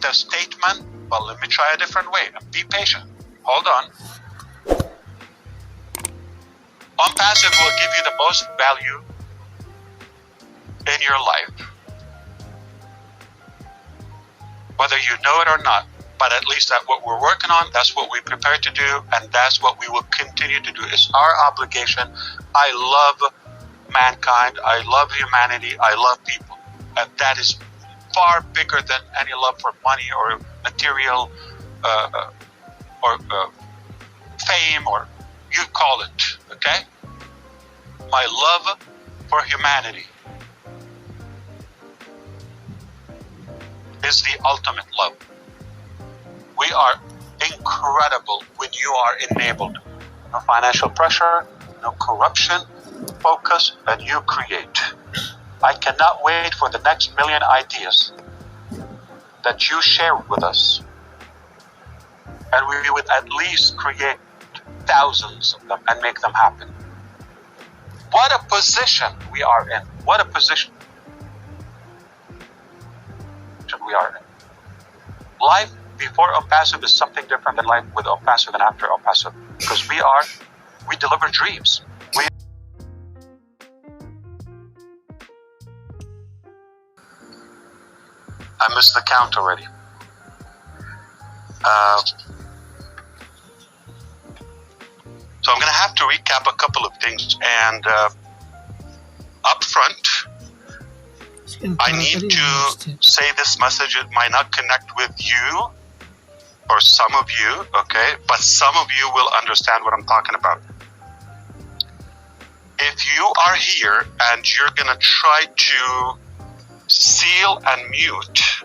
Statement. Well, let me try a different way. Be patient. Hold on. ONPASSIVE will give you the most value in your life, whether you know it or not. But at least that's what we're working on. That's what we prepare to do, and that's what we will continue to do. It's our obligation. I love mankind. I love humanity. I love people, and that is far bigger than any love for money or material or fame, or you call it, okay? My love for humanity is the ultimate love. We are incredible when you are enabled. No financial pressure, no corruption, focus, and you create. I cannot wait for the next million ideas that you share with us. And we would at least create thousands of them and make them happen. What a position we are in. What a position we are in. Life before ONPASSIVE is something different than life with ONPASSIVE and after ONPASSIVE. Because we deliver dreams. I missed the count already. So I'm going to have to recap a couple of things. And up front, I need to say this message. It might not connect with you or some of you, okay? But some of you will understand what I'm talking about. If you are here and you're going to try to seal and mute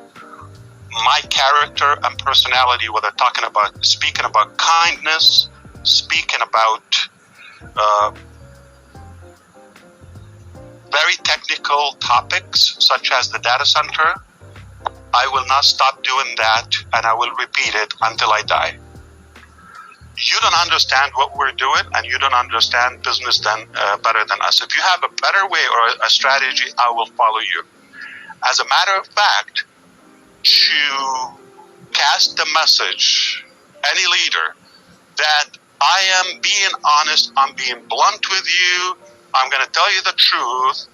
my character and personality, whether speaking about kindness, speaking about very technical topics such as the data center, I will not stop doing that, and I will repeat it until I die. You don't understand what we're doing, and you don't understand business better than us. If you have a better way or a strategy, I will follow you. As a matter of fact, to cast the message, any leader, that I am being honest, I'm being blunt with you, I'm going to tell you the truth,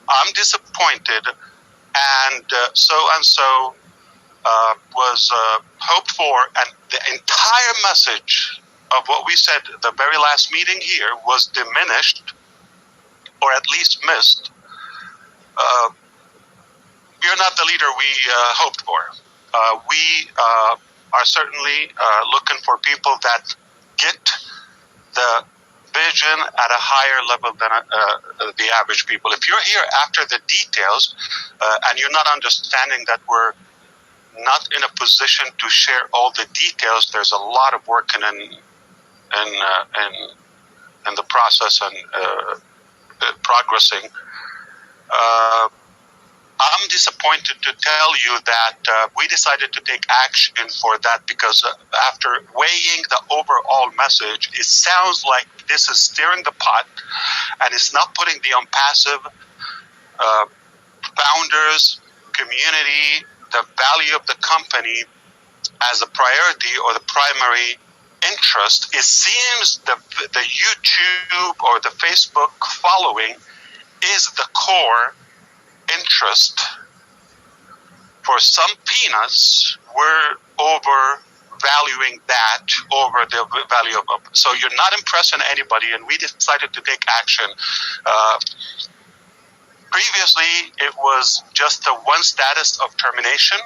I'm disappointed, and so-and-so was hoped for, and the entire message of what we said the very last meeting here was diminished, or at least missed. You're not the leader we hoped for. We are certainly looking for people that get the vision at a higher level than the average people. If you're here after the details and you're not understanding that we're not in a position to share all the details, there's a lot of work in the process and progressing. I'm disappointed to tell you that we decided to take action for that because after weighing the overall message, it sounds like this is stirring the pot and it's not putting the ONPASSIVE founders, community, the value of the company as a priority or the primary interest. It seems the YouTube or the Facebook following is the core interest. For some peanuts, we're overvaluing that over the value of. So you're not impressing anybody, and we decided to take action. Previously, it was just the one status of termination.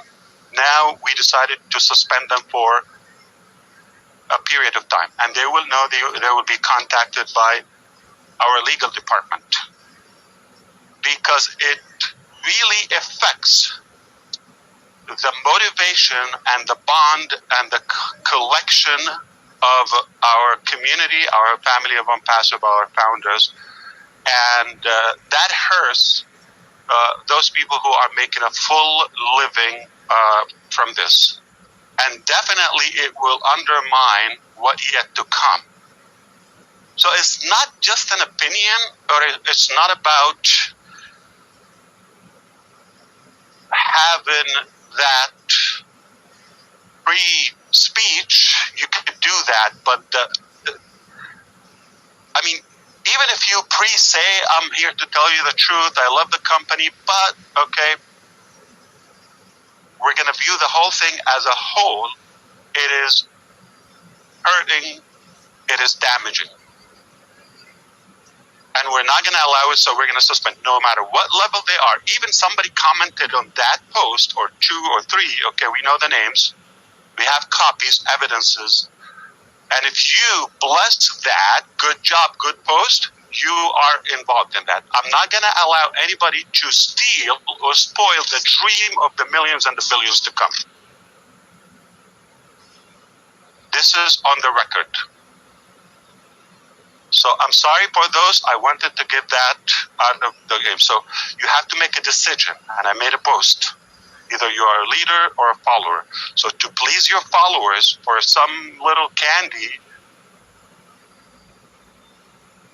Now we decided to suspend them for a period of time, and they will know they will be contacted by our legal department because it really affects the motivation and the bond and the collection of our community, our family of ONPASSIVE, our founders, and that hurts those people who are making a full living from this. And definitely it will undermine what yet to come. So it's not just an opinion, or it's not about having that free speech. You could do that, but I mean, even if you say, I'm here to tell you the truth, I love the company, but, okay, we're going to view the whole thing as a whole, it is hurting, it is damaging. And we're not going to allow it, so we're going to suspend no matter what level they are. Even somebody commented on that post, or 2 or 3, okay, we know the names, we have copies, evidences, and if you bless that, good job, good post, you are involved in that. I'm not going to allow anybody to steal or spoil the dream of the millions and the billions to come. This is on the record. So I'm sorry for those. I wanted to get that out of the game. So you have to make a decision, and I made a post. Either you are a leader or a follower. So to please your followers for some little candy,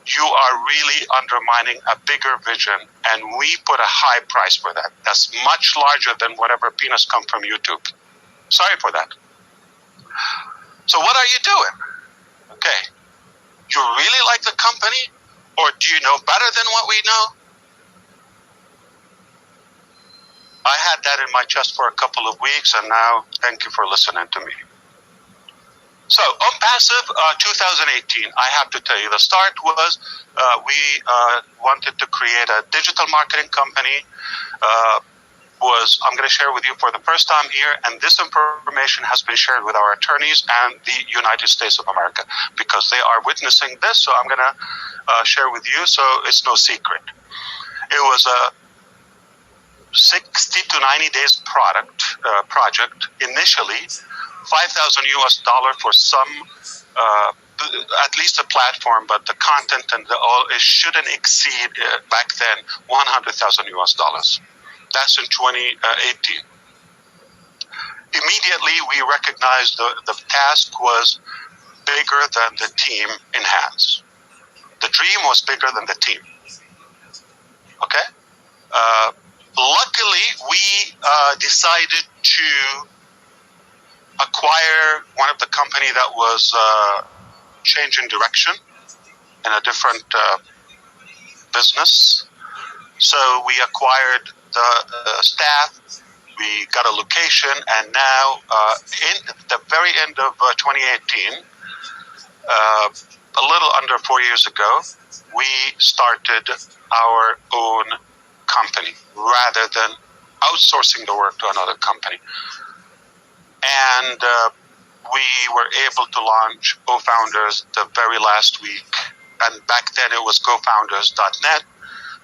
you are really undermining a bigger vision, and we put a high price for that. That's much larger than whatever peanuts come from YouTube. Sorry for that. So what are you doing? Okay. You really like the company, or do you know better than what we know? I had that in my chest for a couple of weeks, and now thank you for listening to me. So, ONPASSIVE 2018, I have to tell you, the start was we wanted to create a digital marketing company. I'm going to share with you for the first time here, and this information has been shared with our attorneys and the United States of America, because they are witnessing this, so I'm going to share with you, so it's no secret. It was a 60 to 90 days project initially. $5,000 US for some, at least a platform, but the content and it shouldn't exceed back then $100,000 US. That's in 2018. Immediately, we recognized the task was bigger than the team in hands. The dream was bigger than the team. Okay? Luckily, we decided to acquire one of the company that was changing direction in a different business. So we acquired the staff, we got a location, and now in the very end of 2018, a little under 4 years ago, we started our own company rather than outsourcing the work to another company. And we were able to launch GoFounders the very last week. And back then it was GoFounders.net,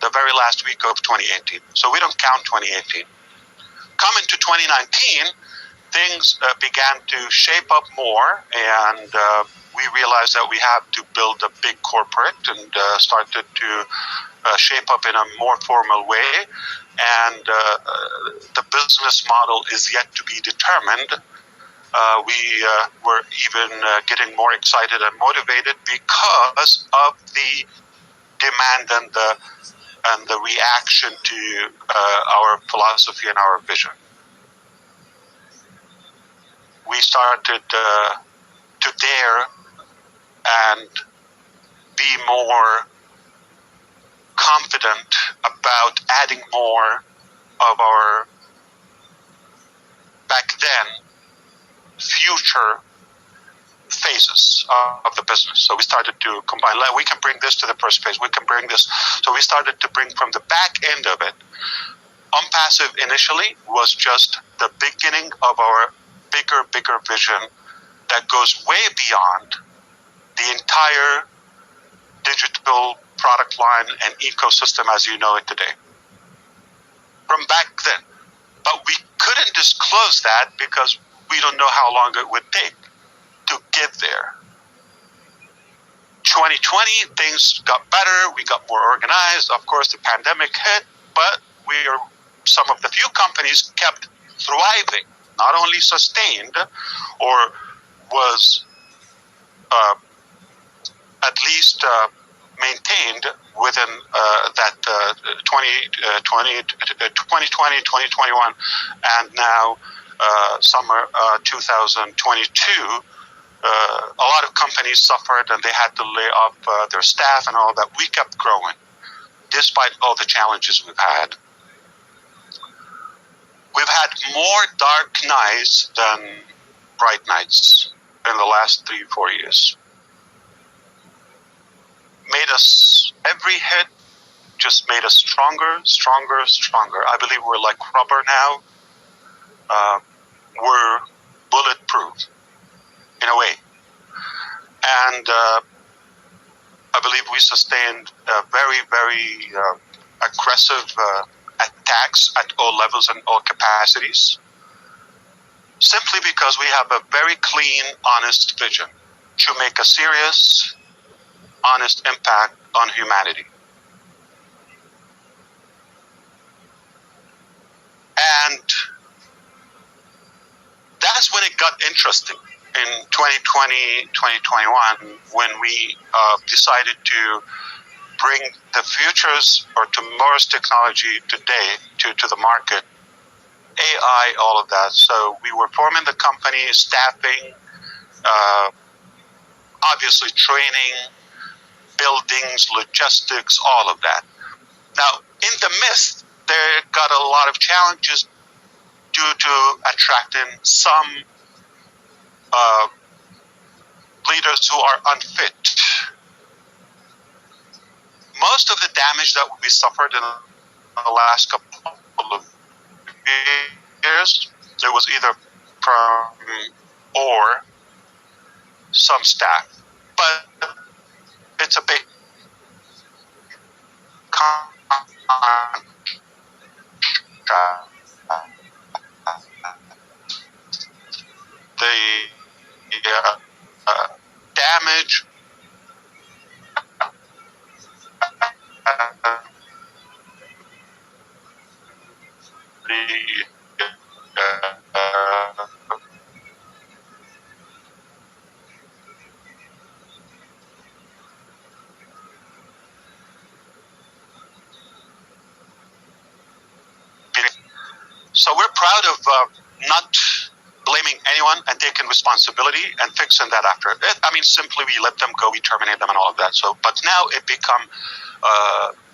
the very last week of 2018. So we don't count 2018. Coming to 2019, things began to shape up more, and we realized that we had to build a big corporate, and started to shape up in a more formal way. And the business model is yet to be determined. We were even getting more excited and motivated because of the demand and the reaction to our philosophy and our vision. We started to dare and be more confident about adding more of our, back then, future phases of the business. So we started to combine, we can bring this to the first phase, we can bring this. So we started to bring from the back end of it. ONPASSIVE initially was just the beginning of our bigger vision that goes way beyond the entire digital product line and ecosystem as you know it today. From back then. But we couldn't disclose that because we don't know how long it would take to get there. 2020, things got better. We got more organized. Of course, the pandemic hit, but we some of the few companies kept thriving, not only sustained or was at least maintained within that 2020, 2021, and now summer 2022. A lot of companies suffered and they had to lay off their staff and all that. We kept growing despite all the challenges we've had. We've had more dark nights than bright nights in the last 3-4 years. Made us, every hit just made us stronger, stronger, stronger. I believe we're like rubber now. We're bulletproof in a way. And I believe we sustained very, very aggressive attacks at all levels and all capacities, simply because we have a very clean, honest vision to make a serious, honest impact on humanity. And that's when it got interesting in 2020, 2021, when we decided to bring the futures or tomorrow's technology today to the market, AI, all of that. So we were forming the company, staffing, obviously training, buildings, logistics, all of that. Now, in the midst, there got a lot of challenges due to attracting some leaders who are unfit. Most of the damage that we suffered in the last couple of years, there was either from or some staff. But it's a big the damage so we're proud of not blaming anyone and taking responsibility and fixing that after. I mean, simply we let them go, we terminate them and all of that. So, but now it become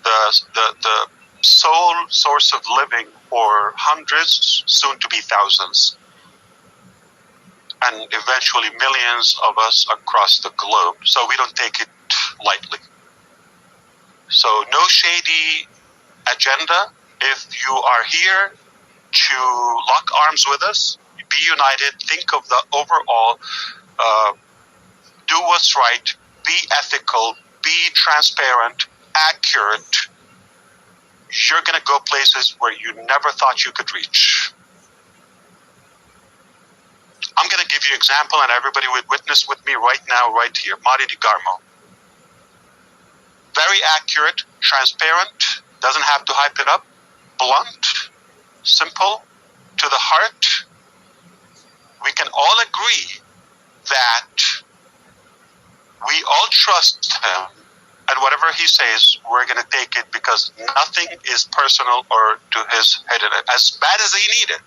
the sole source of living for hundreds, soon to be thousands, and eventually millions of us across the globe. So we don't take it lightly. So no shady agenda. If you are here to lock arms with us, be united, think of the overall, do what's right, be ethical, be transparent, accurate, you're going to go places where you never thought you could reach. I'm going to give you an example, and everybody would witness with me right now, right here. Mari Di Garmo. Very accurate, transparent, doesn't have to hype it up, blunt, simple, to the heart. We can all agree that we all trust him, and whatever he says, we're going to take it because nothing is personal or to his head in it. As bad as he needed.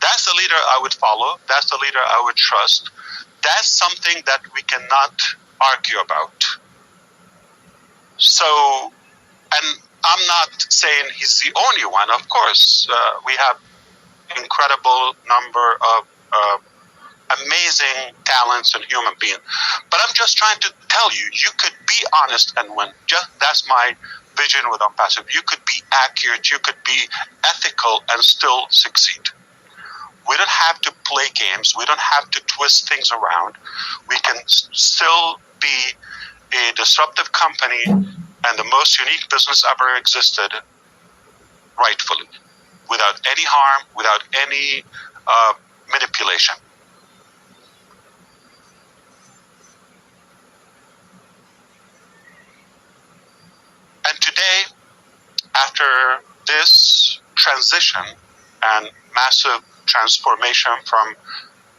That's the leader I would follow. That's the leader I would trust. That's something that we cannot argue about. So, and I'm not saying he's the only one. Of course, we have incredible number of amazing talents and human beings. But I'm just trying to tell you, you could be honest and win. That's my vision with ONPASSIVE. You could be accurate, you could be ethical and still succeed. We don't have to play games. We don't have to twist things around. We can still be a disruptive company and the most unique business ever existed rightfully, without any harm, without any manipulation. And today, after this transition and massive transformation from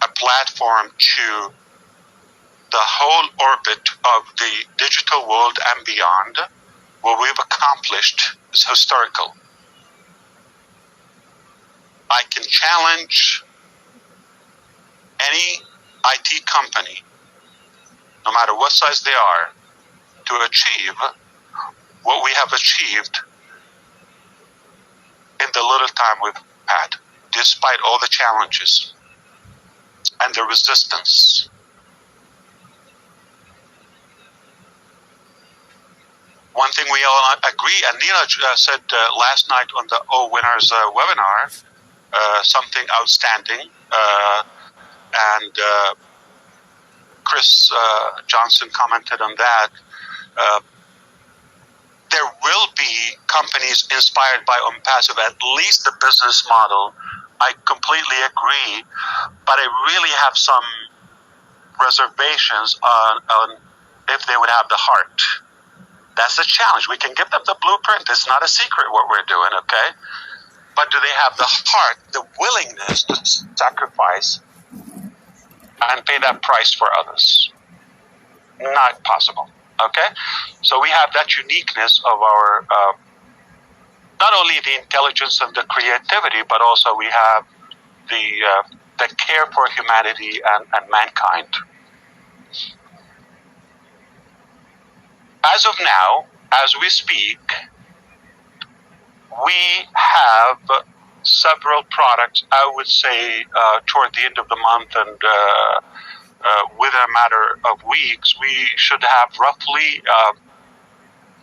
a platform to the whole orbit of the digital world and beyond, what we've accomplished is historical. I can challenge any IT company, no matter what size they are, to achieve what we have achieved in the little time we've had, despite all the challenges and the resistance. One thing we all agree, and Neela said last night on the O-Winners webinar, something outstanding, and Chris Johnson commented on that. There will be companies inspired by ONPASSIVE, at least the business model. I completely agree, but I really have some reservations on if they would have the heart. That's the challenge. We can give them the blueprint. It's not a secret what we're doing, okay? But do they have the heart, the willingness to sacrifice and pay that price for others? Not possible, okay? So we have that uniqueness of our, not only the intelligence and the creativity, but also we have the care for humanity and mankind. As of now, as we speak, we have several products, I would say, toward the end of the month and within a matter of weeks, we should have roughly,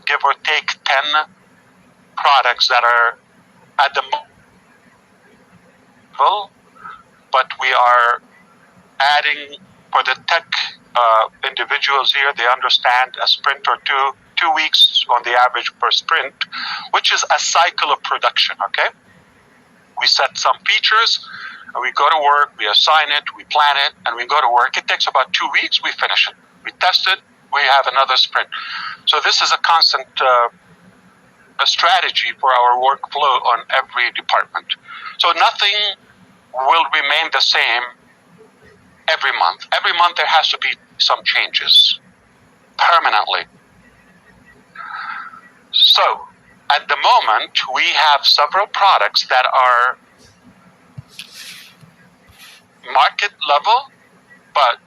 give or take, 10 products that are at the level, but we are adding for the tech individuals here. They understand a sprint or two weeks on the average per sprint, which is a cycle of production, okay? We set some features, and we go to work, we assign it, we plan it, and we go to work. It takes about 2 weeks, we finish it. We test it, we have another sprint. So this is a constant a strategy for our workflow on every department. So nothing will remain the same every month. Every month there has to be some changes permanently. So at the moment we have several products that are market level, but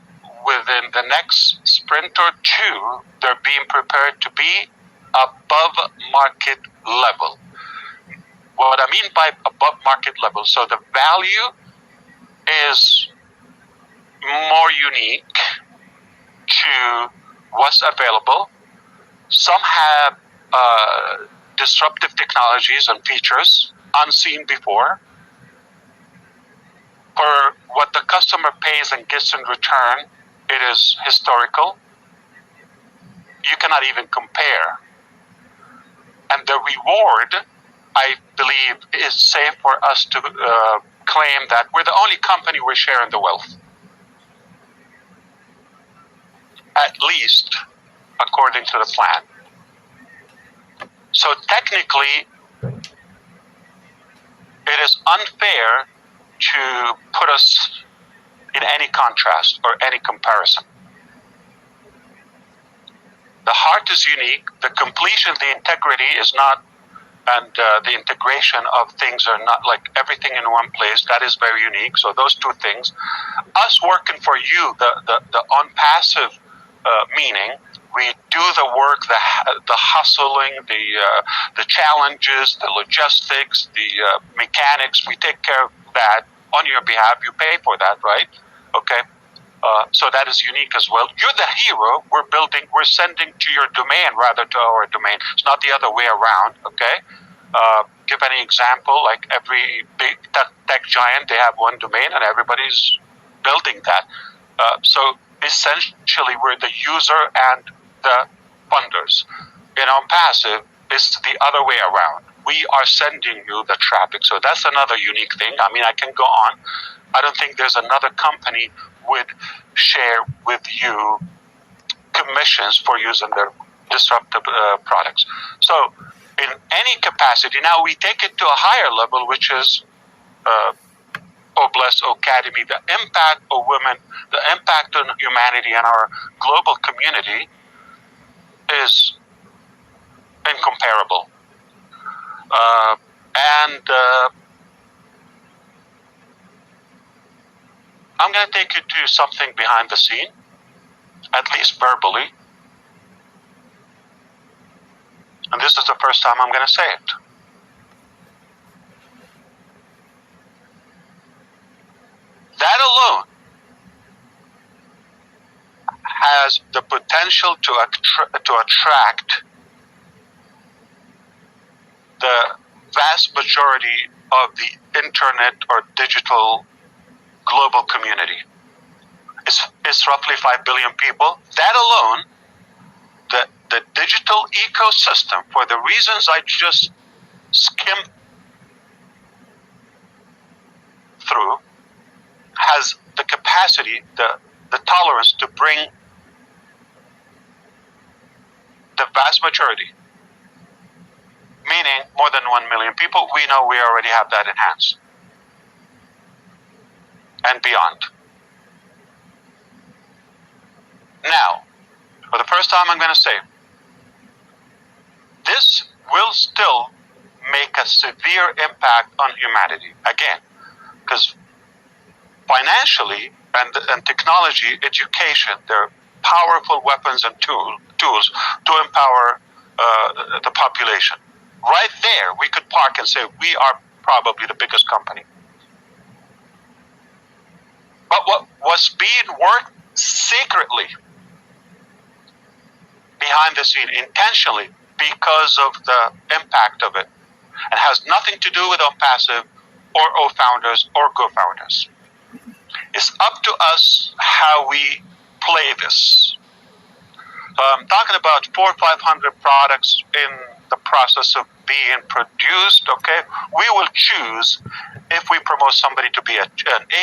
within the next sprint or two, they're being prepared to be above market level. What I mean by above market level, so the value is more unique to what's available. Some have disruptive technologies and features unseen before. For what the customer pays and gets in return, it is historical. You cannot even compare. And the reward, I believe, is safe for us to claim that we're the only company we're sharing the wealth. At least according to the plan. So technically, it is unfair to put us in any contrast or any comparison. The heart is unique, the completion, the integrity is not, and the integration of things are not like everything in one place. That is very unique. So those two things. Us working for you, the ONPASSIVE meaning, we do the work, the hustling, the challenges, the logistics, the mechanics. We take care of that on your behalf. You pay for that, right? Okay. So that is unique as well. You're the hero. We're sending to your domain rather to our domain. It's not the other way around. Okay. Give any example, like every big tech giant, they have one domain and everybody's building that. So essentially, we're the user and the funders. In ONPASSIVE, it's the other way around. We are sending you the traffic. So that's another unique thing. I mean, I can go on. I don't think there's another company would share with you commissions for using their disruptive products. So in any capacity. Now we take it to a higher level, which is Oh Bless Academy, the impact of women, the impact on humanity and our global community is incomparable. And I'm going to take you to something behind the scene, at least verbally. And this is the first time I'm going to say it. That alone has the potential to attract the vast majority of the internet or digital global community. It's roughly 5 billion people. That alone, the digital ecosystem, for the reasons I just skimmed through, has the capacity, the tolerance to bring the vast majority, meaning more than 1 million people. We know we already have that enhanced and beyond. Now, for the first time, I'm going to say, this will still make a severe impact on humanity. Again, because financially and technology, education, they're powerful weapons and tools to empower the population. Right there, we could park and say we are probably the biggest company. But what was being worked secretly, behind the scene, intentionally, because of the impact of it, and has nothing to do with ONPASSIVE or O-founders or co-founders. It's up to us how we play this. I'm talking about 400 or 500 products in the process of being produced, okay? We will choose if we promote somebody to be an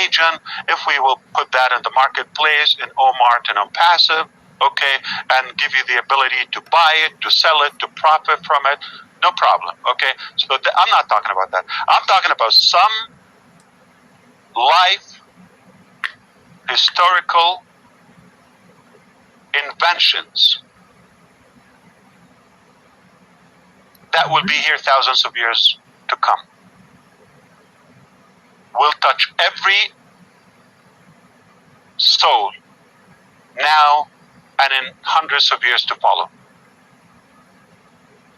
agent, if we will put that in the marketplace, in Omart and ONPASSIVE, okay, and give you the ability to buy it, to sell it, to profit from it, no problem, okay? So I'm not talking about that. I'm talking about some life, historical inventions that will be here thousands of years to come. Will touch every soul now and in hundreds of years to follow.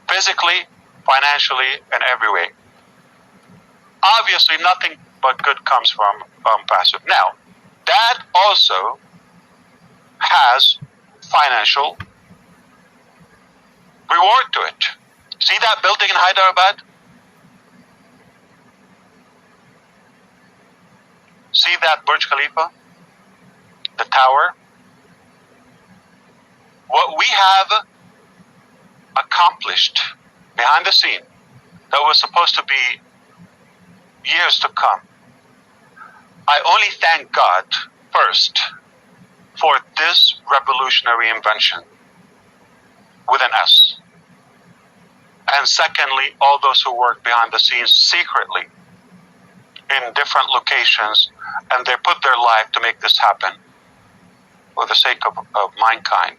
Physically, financially, and every way. Obviously, nothing but good comes from ONPASSIVE. Now, that also has financial reward to it. See that building in Hyderabad? See that Burj Khalifa? The tower? What we have accomplished behind the scene that was supposed to be years to come. I only thank God first for this revolutionary invention with an S. And secondly, all those who work behind the scenes secretly in different locations, and they put their life to make this happen for the sake of mankind.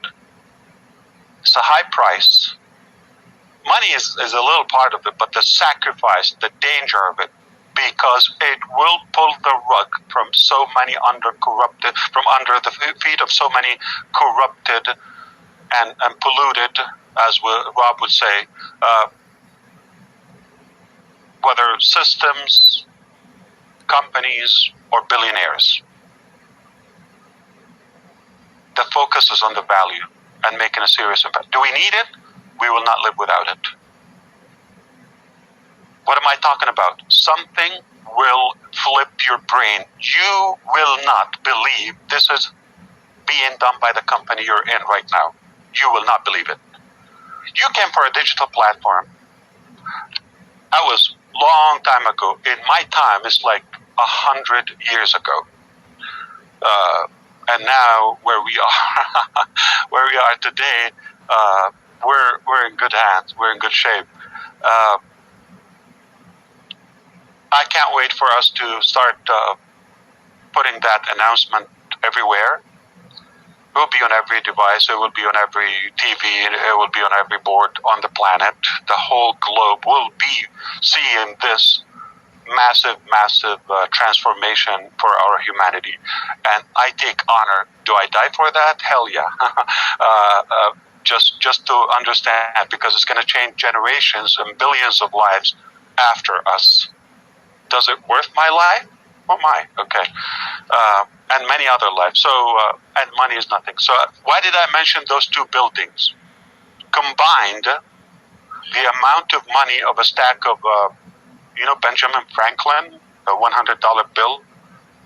It's a high price. Money is a little part of it, but the sacrifice, the danger of it, because it will pull the rug from so many from under the feet of so many corrupted and polluted, as Rob would say, whether systems, companies, or billionaires. The focus is on the value and making a serious impact. Do we need it? We will not live without it. What am I talking about? Something will flip your brain. You will not believe this is being done by the company you're in right now. You will not believe it. You came for a digital platform. That was long time ago. In my time, it's like 100 years ago. And now, where we are today, we're in good hands. We're in good shape. I can't wait for us to start putting that announcement everywhere. It will be on every device, it will be on every TV, it will be on every board on the planet. The whole globe will be seeing this massive transformation for our humanity. And I take honor. Do I die for that? Hell yeah. Just to understand, because it's going to change generations and billions of lives after us. Does it worth my life? Oh my, okay. And many other lives. So, and money is nothing. So why did I mention those two buildings? Combined, the amount of money of a stack of, Benjamin Franklin, a $100 bill,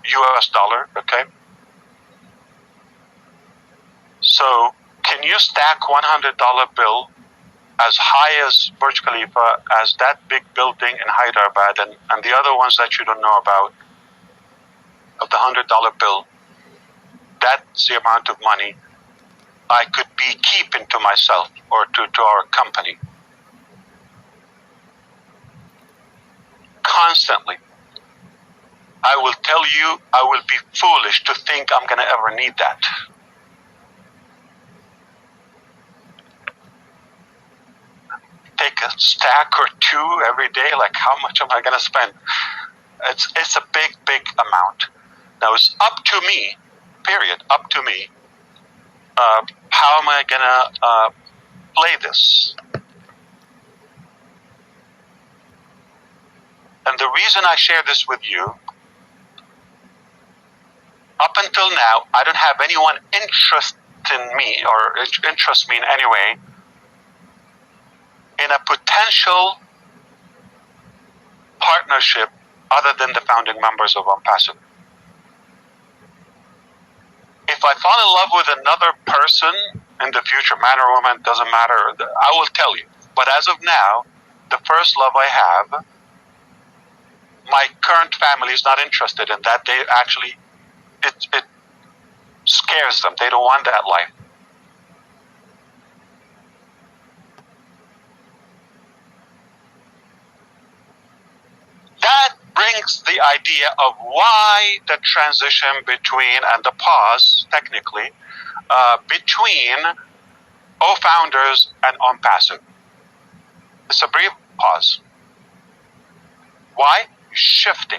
US dollar, okay? So can you stack $100 bill as high as Burj Khalifa, as that big building in Hyderabad, and the other ones that you don't know about, of the $100 bill? That's the amount of money I could be keeping to myself or to our company. Constantly. I will tell you, I will be foolish to think I'm going to ever need that. Take a stack or two every day, like how much am I going to spend? It's a big amount. Now it's up to me, period, up to me. How am I going to play this? And the reason I share this with you, up until now, I don't have anyone interested in me or interest me in any way in a potential partnership other than the founding members of ONPASSIVE. If I fall in love with another person in the future, man or woman, doesn't matter, I will tell you. But as of now, the first love I have, my current family is not interested in that. They actually, it scares them. They don't want that life. That brings the idea of why the transition between, and the pause, technically, between O-Founders and ONPASSIVE. It's a brief pause. Why? Shifting.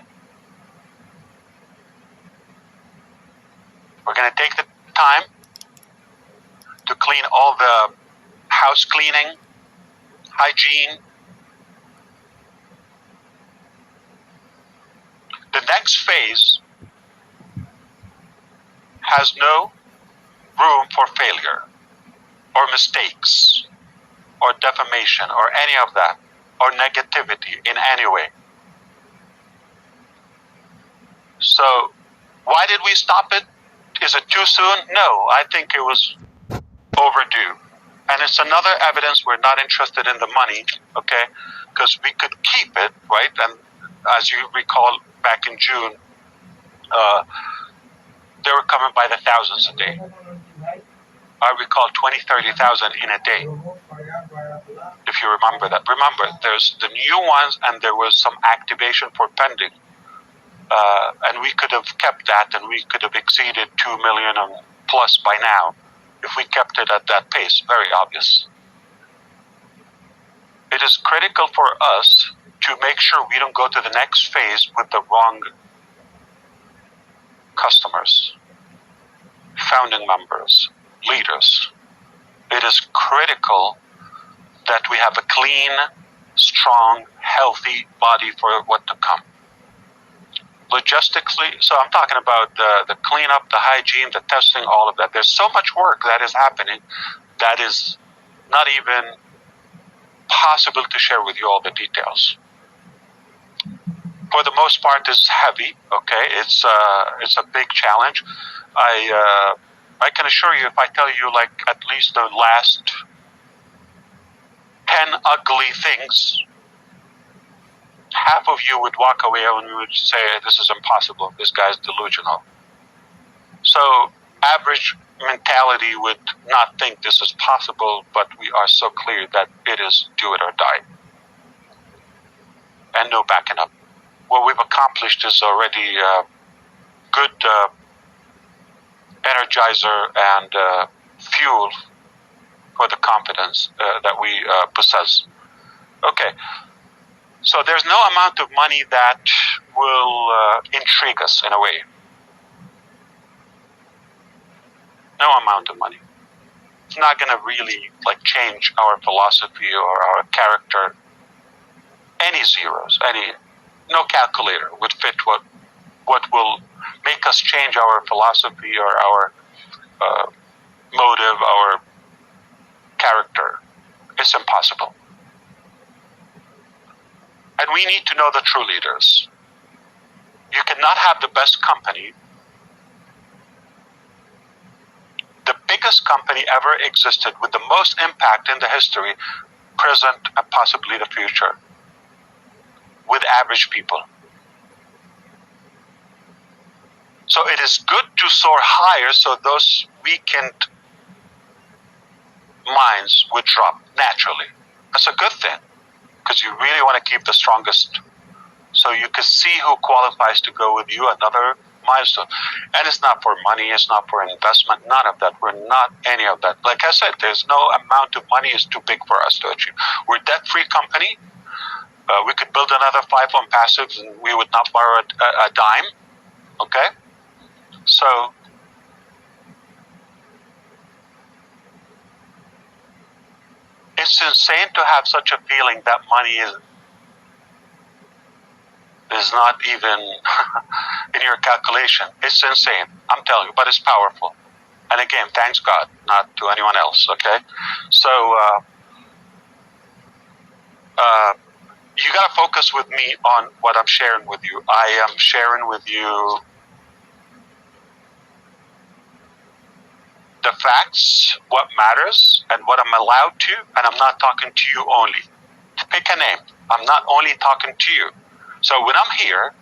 We're going to take the time to clean all the house cleaning, hygiene. The next phase has no room for failure or mistakes or defamation or any of that, or negativity in any way. So why did we stop it? Is it too soon? No, I think it was overdue. And it's another evidence we're not interested in the money, okay? Because we could keep it, right? And as you recall, back in June, they were coming by the thousands a day. I recall 20, 30,000 in a day, if you remember that. Remember, there's the new ones, and there was some activation for pending. And we could have kept that, and we could have exceeded 2 million plus by now if we kept it at that pace. Very obvious. It is critical for us to make sure we don't go to the next phase with the wrong customers, founding members, leaders. It is critical that we have a clean, strong, healthy body for what to come. Logistically, so I'm talking about the cleanup, the hygiene, the testing, all of that. There's so much work that is happening that is not even possible to share with you all the details. For the most part, it's heavy. Okay, it's a big challenge. I can assure you, if I tell you like at least the last 10 ugly things, half of you would walk away and would say, this is impossible, this guy's delusional. So average mentality would not think this is possible, but we are so clear that it is do it or die. and no backing up. What we've accomplished is already good energizer and fuel for the confidence that we possess. Okay, so there's no amount of money that will intrigue us in a way. No amount of money. It's not going to really change our philosophy or our character. Any zeros, no calculator would fit what will make us change our philosophy or our motive, our character. It's impossible. And we need to know the true leaders. You cannot have the best company. The biggest company ever existed with the most impact in the history, present, and possibly the future, with average people. So it is good to soar higher so those weakened minds would drop naturally. That's a good thing, because you really want to keep the strongest so you can see who qualifies to go with you another milestone. And it's not for money, it's not for investment, none of that. We're not any of that. Like I said, there's no amount of money is too big for us to achieve. We're a debt-free company. We could build another 5 ONPASSIVEs and we would not borrow a dime. Okay? So, it's insane to have such a feeling that money is not even in your calculation. It's insane, I'm telling you, but it's powerful. And again, thanks God, not to anyone else, okay? So, you got to focus with me on what I'm sharing with you. I am sharing with you the facts, what matters, and what I'm allowed to, and I'm not talking to you only. Pick a name. I'm not only talking to you. So when I'm here,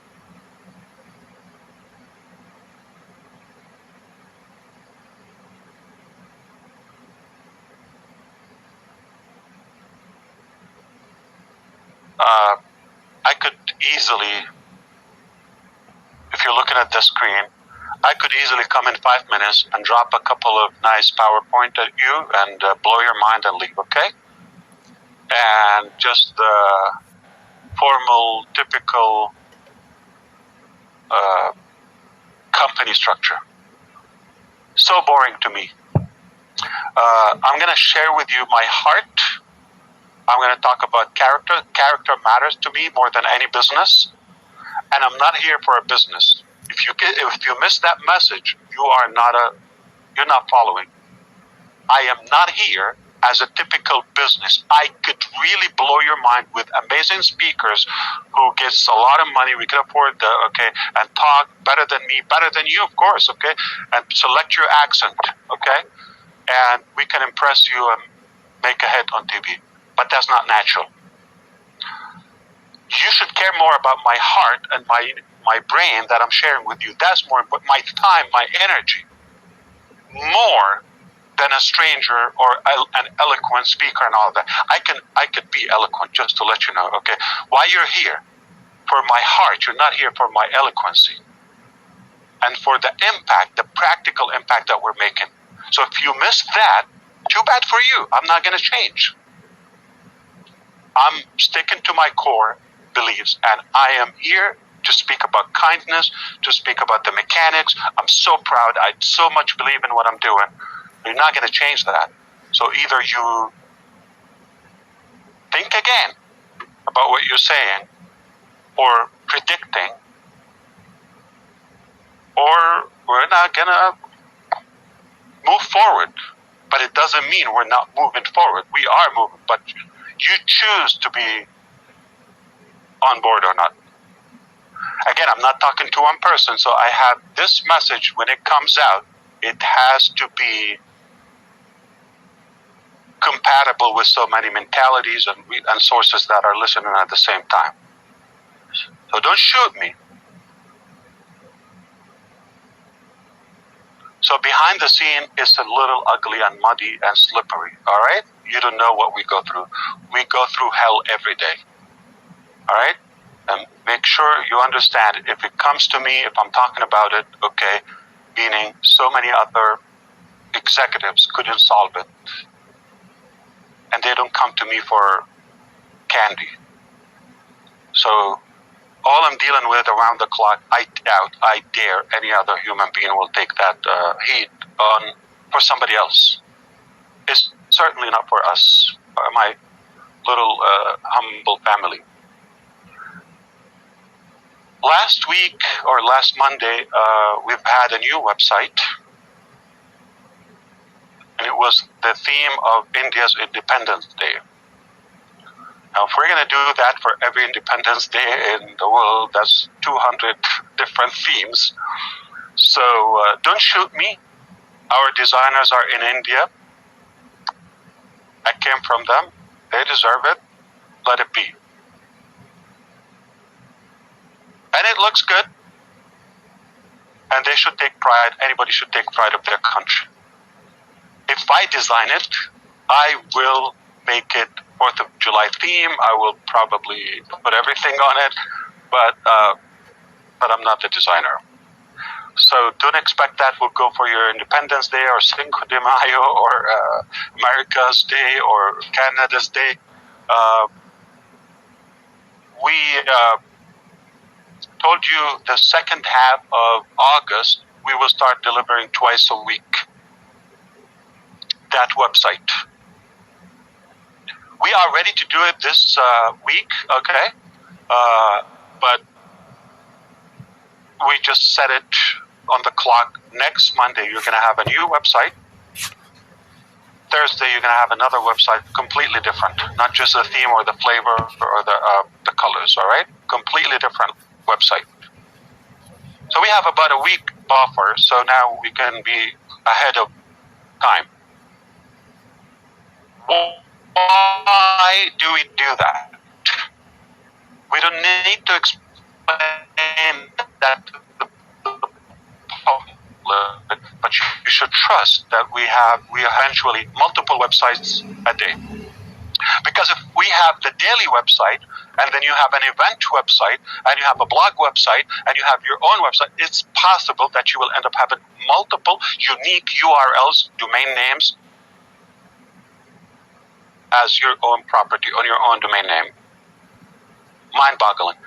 I could easily, if you're looking at the screen, I could easily come in 5 minutes and drop a couple of nice PowerPoint at you and blow your mind and leave, okay? And just the formal, typical company structure. So boring to me. I'm going to share with you my heart. I'm going to talk about character. Character matters to me more than any business. And I'm not here for a business. If you miss that message, you're not following. I am not here as a typical business. I could really blow your mind with amazing speakers who gets a lot of money. We can afford and talk better than me, better than you, of course, okay? And select your accent, okay? And we can impress you and make a hit on TV. But that's not natural. You should care more about my heart and my brain that I'm sharing with you. That's more important. My time, my energy, more than a stranger or an eloquent speaker and all that. I could be eloquent, just to let you know, okay? Why you're here? For my heart. You're not here for my eloquency. And for the impact, the practical impact that we're making. So if you miss that, too bad for you. I'm not going to change. I'm sticking to my core beliefs, and I am here to speak about kindness, to speak about the mechanics. I'm so proud. I so much believe in what I'm doing. You're not going to change that. So either you think again about what you're saying or predicting, or we're not going to move forward. But it doesn't mean we're not moving forward. We are moving, but you choose to be on board or not. Again, I'm not talking to one person, so I have this message when it comes out, it has to be compatible with so many mentalities and sources that are listening at the same time. So don't shoot me. So behind the scene is a little ugly and muddy and slippery, all right? You don't know what we go through. We go through hell every day, all right? And make sure you understand, if it comes to me, if I'm talking about it, okay, meaning so many other executives couldn't solve it, and they don't come to me for candy. So all I'm dealing with around the clock, I doubt, I dare any other human being will take that heat on for somebody else. It's certainly not for us, my little humble family. Last week or last Monday, we've had a new website, and it was the theme of India's Independence Day. Now, if we're going to do that for every Independence Day in the world, that's 200 different themes. So don't shoot me. Our designers are in India. I came from them. They deserve it. Let it be. And it looks good. And they should take pride. Anybody should take pride of their country. If I design it, I will make it 4th of July theme. I will probably put everything on it, but I'm not the designer. So don't expect that will go for your Independence Day or Cinco de Mayo or America's Day or Canada's Day. We told you the second half of August, we will start delivering twice a week. That website. We are ready to do it this week, okay? But we just set it on the clock. Next Monday, you're going to have a new website. Thursday, you're going to have another website completely different. Not just the theme or the flavor or the colors, all right? Completely different website. So we have about a week buffer, so now we can be ahead of time. Why do we do that? We don't need to explain that to the public, but you should trust that we eventually multiple websites a day. Because if we have the daily website, and then you have an event website, and you have a blog website, and you have your own website, it's possible that you will end up having multiple unique URLs, domain names, as your own property on your own domain name. Mind-boggling.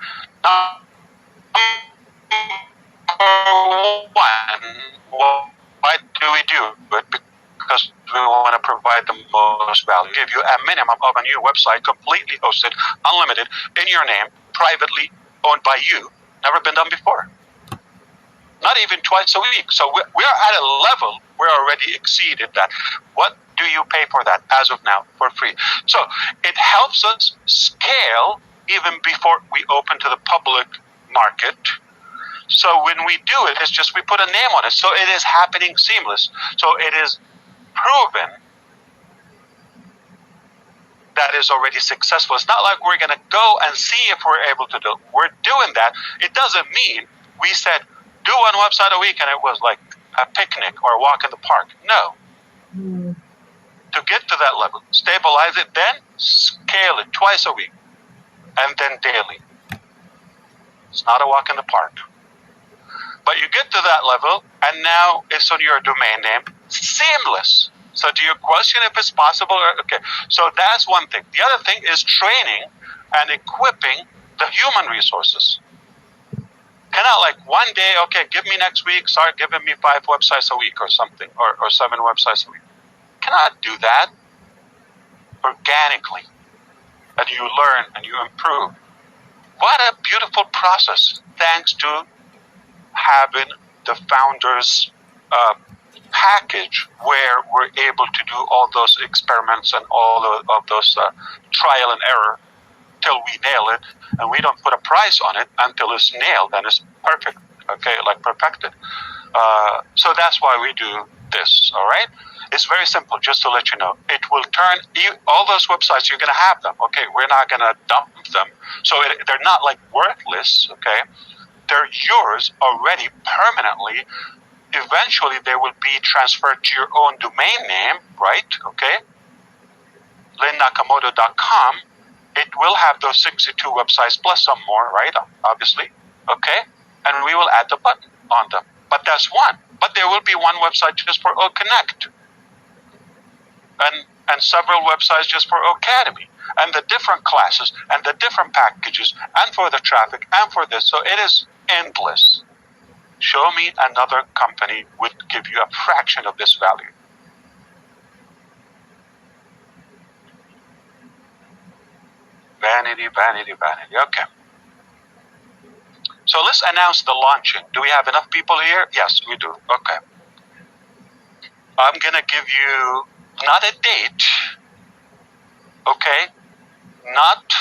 Now, why do we do it? Because we want to provide the most value. Give you a minimum of a new website, completely hosted, unlimited, in your name, privately owned by you. Never been done before. Not even twice a week. So we are at a level where already exceeded that. What do you pay for that as of now for free? So it helps us scale even before we open to the public market. So when we do it, it's just we put a name on it. So it is happening seamless. So it is proven that is already successful. It's not like we're going to go and see if we're able to do it. We're doing that. It doesn't mean we said, do one website a week and it was like a picnic or a walk in the park. No. To get to that level, stabilize it, then scale it twice a week and then daily. It's not a walk in the park. But you get to that level and now it's on your domain name, seamless. So to your question, if it's possible, okay. So that's one thing. The other thing is training and equipping the human resources. Cannot like one day, okay, give me next week, start giving me 5 websites a week or something, or 7 websites a week. Cannot do that organically. And you learn and you improve. What a beautiful process, thanks to having the founders package where we're able to do all those experiments and all of those trial and error till we nail it, and we don't put a price on it until it's nailed and it's perfect, okay, like perfected. So that's why we do this, all right? It's very simple, just to let you know. It will turn, all those websites, you're going to have them, okay? We're not going to dump them. So they're not like worthless, okay? They're yours already permanently. Eventually, they will be transferred to your own domain name, right? Okay? LynNakamoto.com. it will have those 62 websites plus some more, right? Obviously, okay? And we will add the button on them. But that's one. But there will be one website just for OConnect. And several websites just for Academy. And the different classes, and the different packages, and for the traffic, and for this. So it is endless. Show me another company would give you a fraction of this value. Vanity, vanity, vanity. Okay. So let's announce the launching. Do we have enough people here? Yes, we do. Okay. I'm going to give you not a date, okay? Not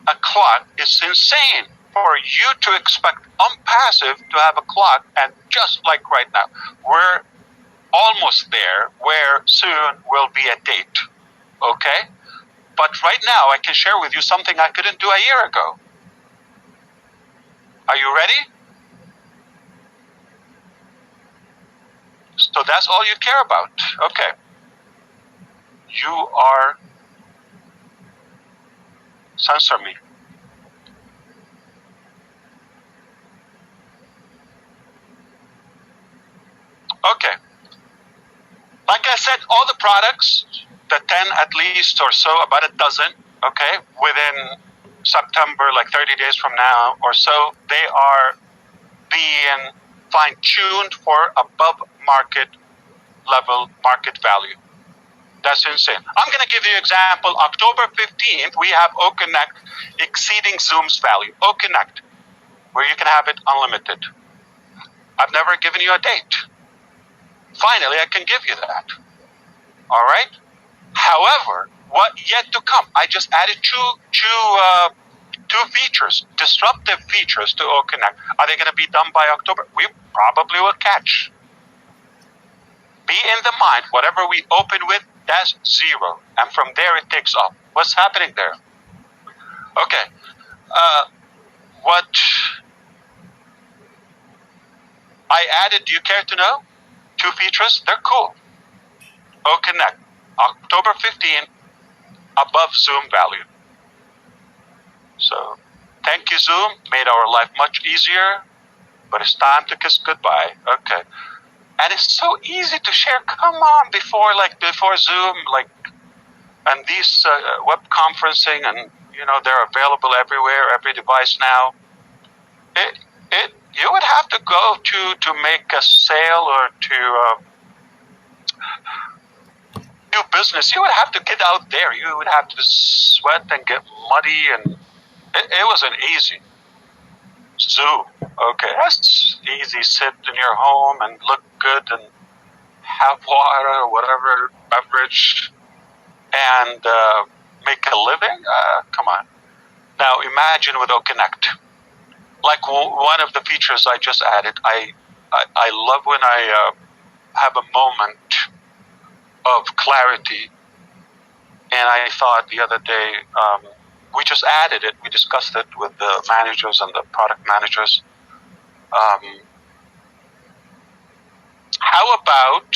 a clock. It's insane for you to expect ONPASSIVE to have a clock, and just like right now, we're almost there, where soon will be a date, okay? But right now, I can share with you something I couldn't do a year ago. Are you ready? So that's all you care about. Okay. You are... Censor me. Okay. Like I said, all the products, the 10 at least or so, about a dozen, okay, within September, like 30 days from now or so, they are being fine-tuned for above market level, market value. That's insane. I'm going to give you an example. October 15th, we have OConnect exceeding Zoom's value. OConnect, where you can have it unlimited. I've never given you a date. Finally, I can give you that. All right? However, what yet to come? I just added two features, disruptive features to OConnect. Are they going to be done by October? We probably will catch. Be in the mind, whatever we open with, that's zero. And from there, it takes off. What's happening there? Okay. What I added, do you care to know? 2 features, they're cool. OConnect, October 15th, above Zoom value. So, thank you, Zoom. Made our life much easier, but it's time to kiss goodbye. Okay. And it's so easy to share. Come on, before Zoom, and these web conferencing, and they're available everywhere, every device now. You would have to go to make a sale or to do business. You would have to get out there. You would have to sweat and get muddy, and it wasn't easy. Zoom, okay, that's easy. Sit in your home and look good and have water or whatever beverage and make a living. Come on. Now imagine with OConnect. Like one of the features I just added, I love when I have a moment of clarity, and I thought the other day, we just added it. We discussed it with the managers and the product managers. How about,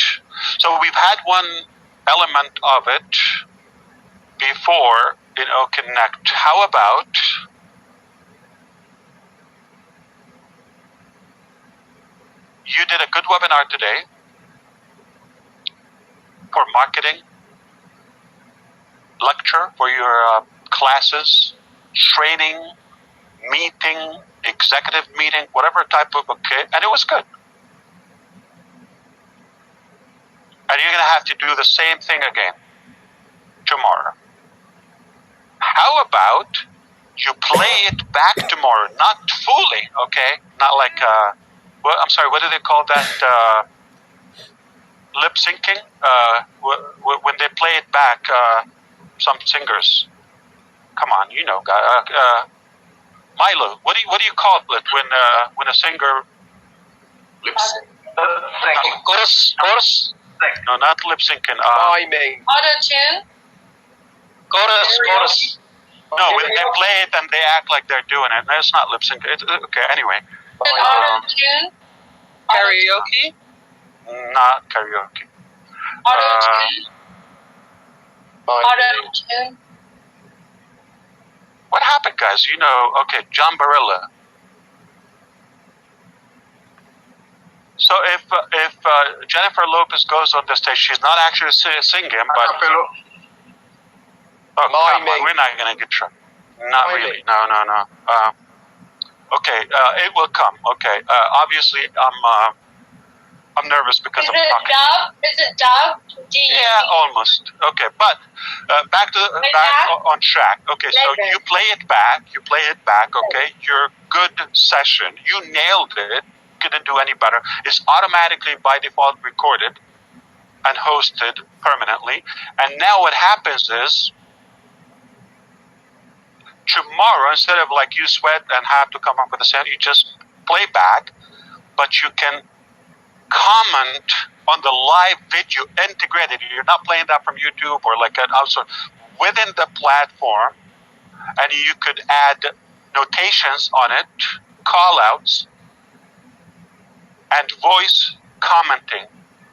so we've had one element of it before in OConnect. How about you did a good webinar today for marketing, lecture for your classes, training, meeting, executive meeting, whatever type of, okay, and it was good. And you're going to have to do the same thing again tomorrow. How about you play it back tomorrow, not fully, okay? Not like, I'm sorry, what do they call that? Lip syncing? When they play it back, some singers. Come on, Milo, what do you call it when a singer Lip syncing. Chorus? No, not lip syncing. Miming. Auto-tune? Chorus. No, when they play it and they act like they're doing it. It's not lip sync. Okay, anyway. Auto-tune? Karaoke? Not karaoke. Auto-tune? Auto-tune? What happened, guys? You know, okay, John Barilla. So if Jennifer Lopez goes on the stage, she's not actually singing, but oh, come on, we're not gonna get trapped. Not really. No. Okay, it will come. Okay, obviously I'm nervous because Is I'm it talking. dubbed? Is it dubbed? Yeah, almost. Okay, but back on track. Okay, so you play it back. Okay, your good session. You nailed it. Couldn't do any better. It's automatically by default recorded and hosted permanently. And now what happens is tomorrow, instead of like you sweat and have to come up with a sound, you just play back, but you can comment on the live video integrated. You're not playing that from YouTube or like an outsource within the platform, and you could add notations on it, call outs, and voice commenting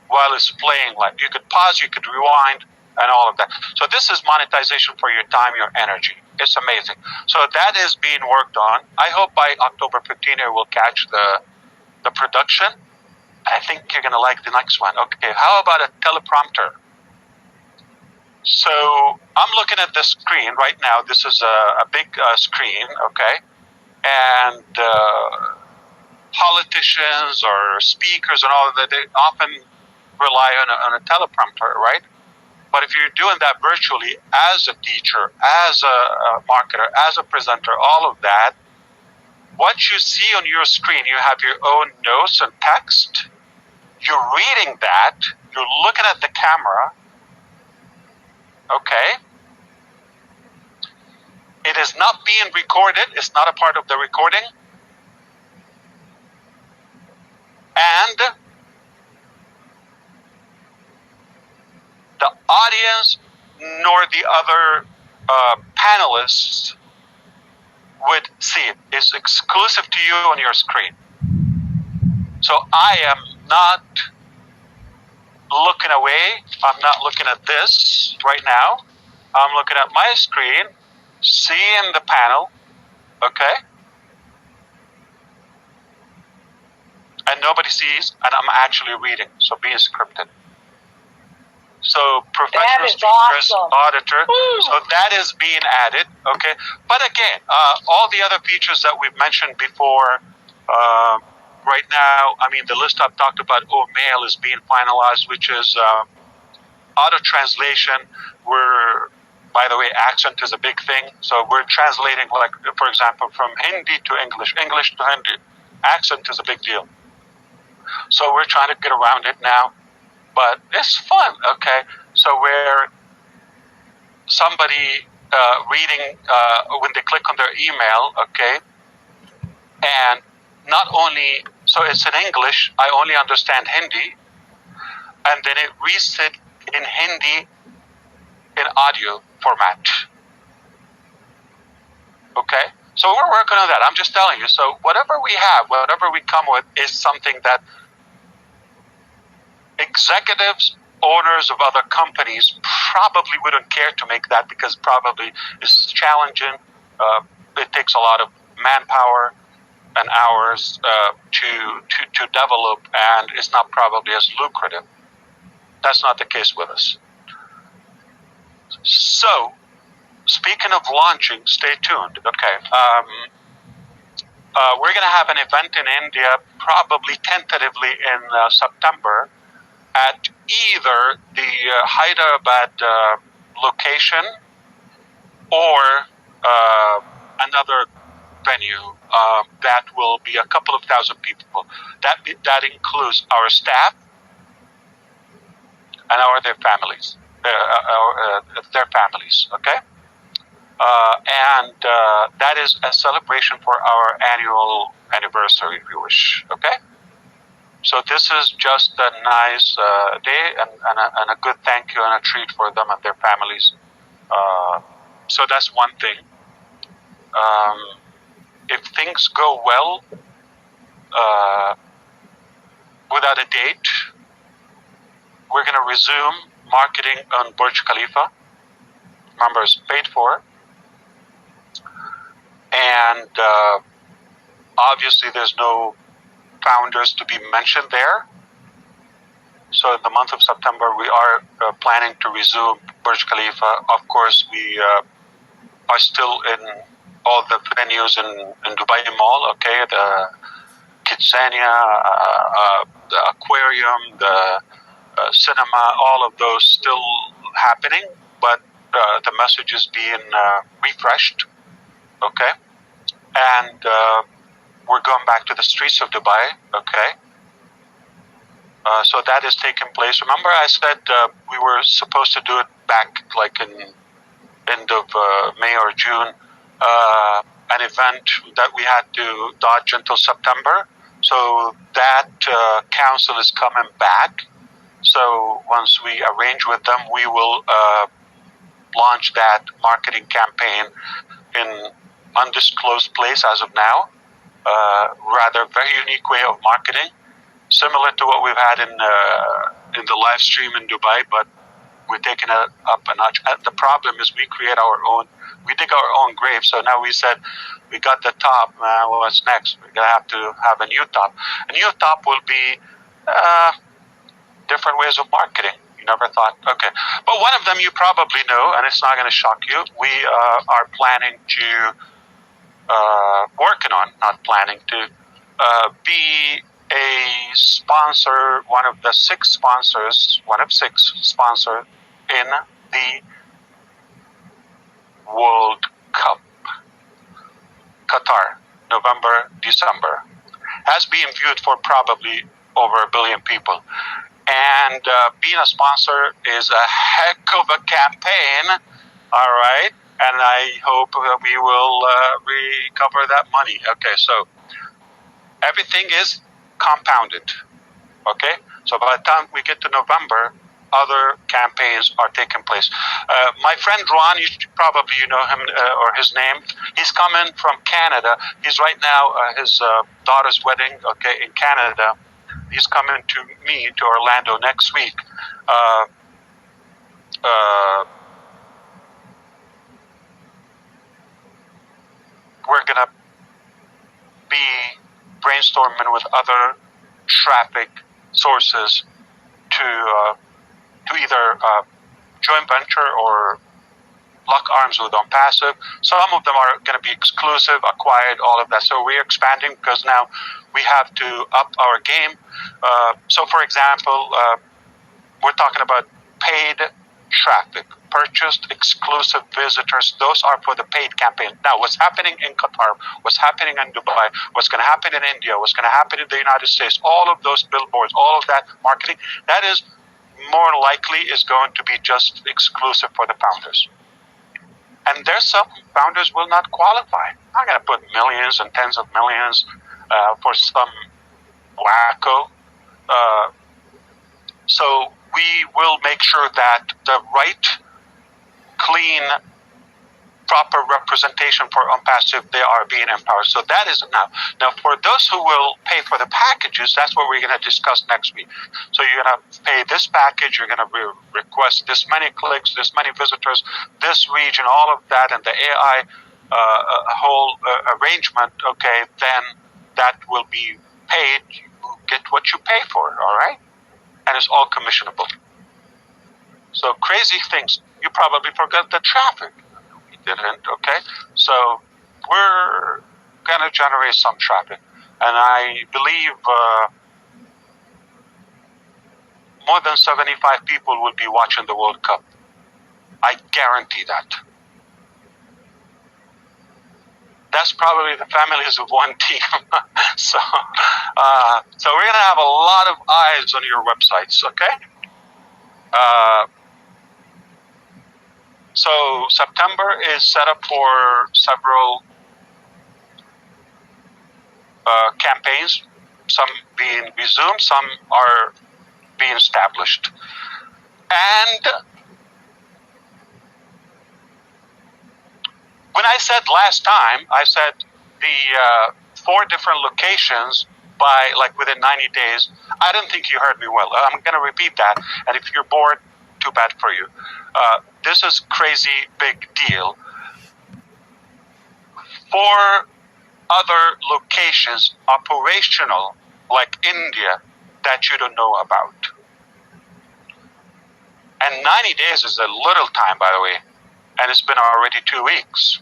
while it's playing. Like you could pause, you could rewind, and all of that. So this is monetization for your time, your energy. It's amazing. So that is being worked on. I hope by October 15th it will catch the production. I think you're going to like the next one. Okay, how about a teleprompter? So I'm looking at the screen right now. This is a big screen, okay? And politicians or speakers and all of that, they often rely on a teleprompter, right? But if you're doing that virtually as a teacher, as a marketer, as a presenter, all of that, what you see on your screen, you have your own notes and text. You're reading that. You're looking at the camera. Okay? It is not being recorded. It's not a part of the recording. And the audience nor the other panelists would see it. It's exclusive to you on your screen. So I am not looking away. I'm not looking at this right now. I'm looking at my screen, seeing the panel, okay? And nobody sees, and I'm actually reading, so being scripted. So professional speakers, awesome. auditor, so that is being added, okay? But again, all the other features that we've mentioned before, right now, I mean, the list I've talked about, mail is being finalized, which is auto translation. By the way, accent is a big thing. So we're translating, like, for example, from Hindi to English, English to Hindi. Accent is a big deal. So we're trying to get around it now. But it's fun, okay? So where somebody reading, when they click on their email, okay, and not only, so it's in English, I only understand Hindi, and then it reads it in Hindi in audio format. Okay? So we're working on that. I'm just telling you. So whatever we have, whatever we come with is something that executives, owners of other companies probably wouldn't care to make that because probably it's challenging. It takes a lot of manpower and hours to develop, and it's not probably as lucrative. That's not the case with us. So, speaking of launching, stay tuned. Okay, we're going to have an event in India, probably tentatively in September, at either the Hyderabad location or another venue that will be a couple of thousand people. That includes our staff and their families. Their families, okay? And that is a celebration for our annual anniversary, if you wish, okay? So this is just a nice day and a good thank you and a treat for them and their families. So that's one thing. If things go well, without a date, we're going to resume marketing on Burj Khalifa. Remember, it's paid for. and obviously there's no founders to be mentioned there. So in the month of September, we are planning to resume Burj Khalifa. Of course, we are still in all the venues in Dubai Mall, okay, the Kidzania, the aquarium, the cinema, all of those still happening, but the message is being refreshed, okay? And we're going back to the streets of Dubai, okay? So that is taking place. Remember I said we were supposed to do it back like in end of May or June, an event that we had to dodge until September. So that council is coming back. So once we arrange with them, we will launch that marketing campaign in undisclosed place as of now. Rather very unique way of marketing, similar to what we've had in the live stream in Dubai, but we're taking it up a notch. The problem is we create our own, we dig our own grave. So now we said, we got the top, what's next? We're going to have a new top. A new top will be different ways of marketing. You never thought, okay. But one of them you probably know, and it's not going to shock you. We are planning to, working on, not planning to, be a sponsor, one of six sponsors in the World Cup, Qatar, November, December, has been viewed for probably over 1 billion people. And being a sponsor is a heck of a campaign, all right? And I hope we will recover that money. Okay, so everything is compounded, okay? So by the time we get to November, other campaigns are taking place. My friend Ron, you know him or his name. He's coming from Canada. He's right now his daughter's wedding, okay, in Canada. He's coming to me to Orlando next week. We're gonna be brainstorming with other traffic sources to either joint venture or lock arms with ONPASSIVE. Some of them are going to be exclusive, acquired, all of that. So we're expanding because now we have to up our game. So for example, we're talking about paid traffic, purchased exclusive visitors. Those are for the paid campaign. Now, what's happening in Qatar, what's happening in Dubai, what's going to happen in India, what's going to happen in the United States, all of those billboards, all of that marketing, that is more likely is going to be just exclusive for the founders. And there's some founders will not qualify. I'm going to put millions and tens of millions for some wacko. So we will make sure that the right, clean, proper representation for ONPASSIVE, they are being empowered. So that is now. Now, for those who will pay for the packages, that's what we're going to discuss next week. So you're going to pay this package, you're going to request this many clicks, this many visitors, this region, all of that, and the AI whole arrangement, okay, then that will be paid. You get what you pay for, all right? And it's all commissionable. So crazy things. You probably forgot the traffic. We didn't, okay? So we're going to generate some traffic. And I believe more than 75 people will be watching the World Cup. I guarantee that. That's probably the families of one team. So we're going to have a lot of eyes on your websites, okay? So September is set up for several campaigns, some being resumed, some are being established. And when I said last time, I said the 4 different locations by like within 90 days, I didn't think you heard me well. I'm going to repeat that. And if you're bored, too bad for you. This is crazy big deal. 4 other locations operational, like India, that you don't know about. And 90 days is a little time, by the way, and it's been already 2 weeks.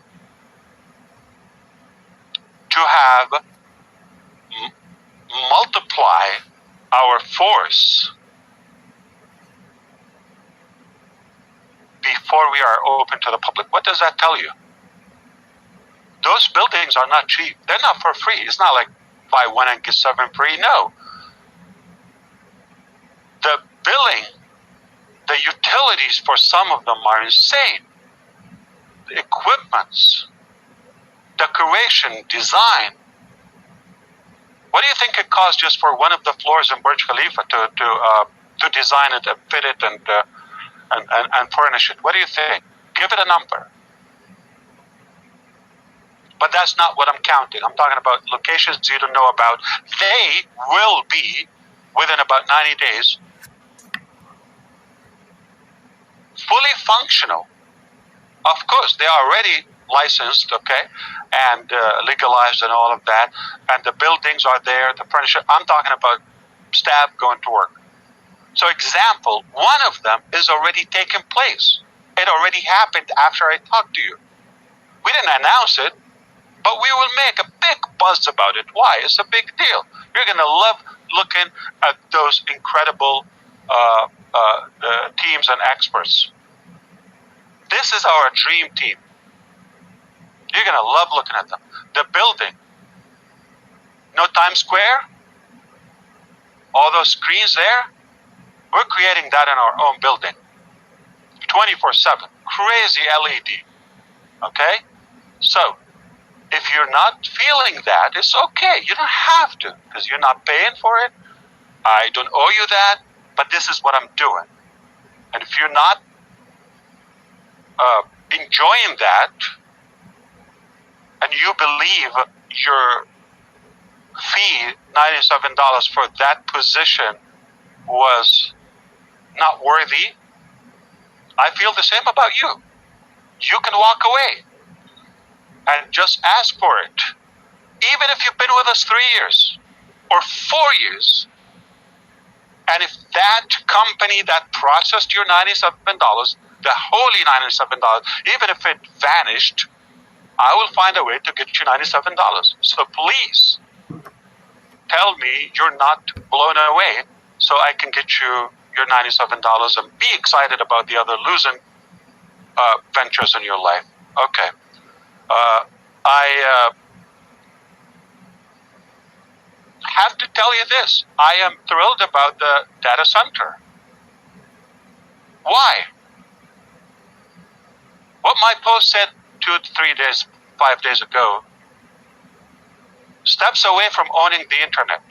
To have multiply our force before we are open to the public. What does that tell you? Those buildings are not cheap. They're not for free. It's not like buy 1 and get 7 free. No. The billing, the utilities for some of them are insane. The equipments, decoration, design. What do you think it costs just for one of the floors in Burj Khalifa to design it and fit it and furnish it? What do you think? Give it a number. But that's not what I'm counting. I'm talking about locations you don't know about. They will be, within about 90 days, fully functional. Of course, they are already licensed, okay, and legalized and all of that. And the buildings are there, the furniture. I'm talking about staff going to work. So example, one of them is already taking place. It already happened after I talked to you. We didn't announce it, but we will make a big buzz about it. Why? It's a big deal. You're going to love looking at those incredible teams and experts. This is our dream team. You're going to love looking at them. The building. No Times Square? All those screens there? We're creating that in our own building. 24/7. Crazy LED. Okay? So, if you're not feeling that, it's okay. You don't have to, because you're not paying for it. I don't owe you that, but this is what I'm doing. And if you're not enjoying that, and you believe your fee, $97 for that position, was not worthy, I feel the same about you. You can walk away and just ask for it. Even if you've been with us 3 years or 4 years, and if that company that processed your $97, the holy $97, even if it vanished, I will find a way to get you $97. So please tell me you're not blown away so I can get you your $97 and be excited about the other losing ventures in your life. Okay. I have to tell you this. I am thrilled about the data center. Why? What my post said 2 to 3 days, 5 days ago, steps away from owning the internet.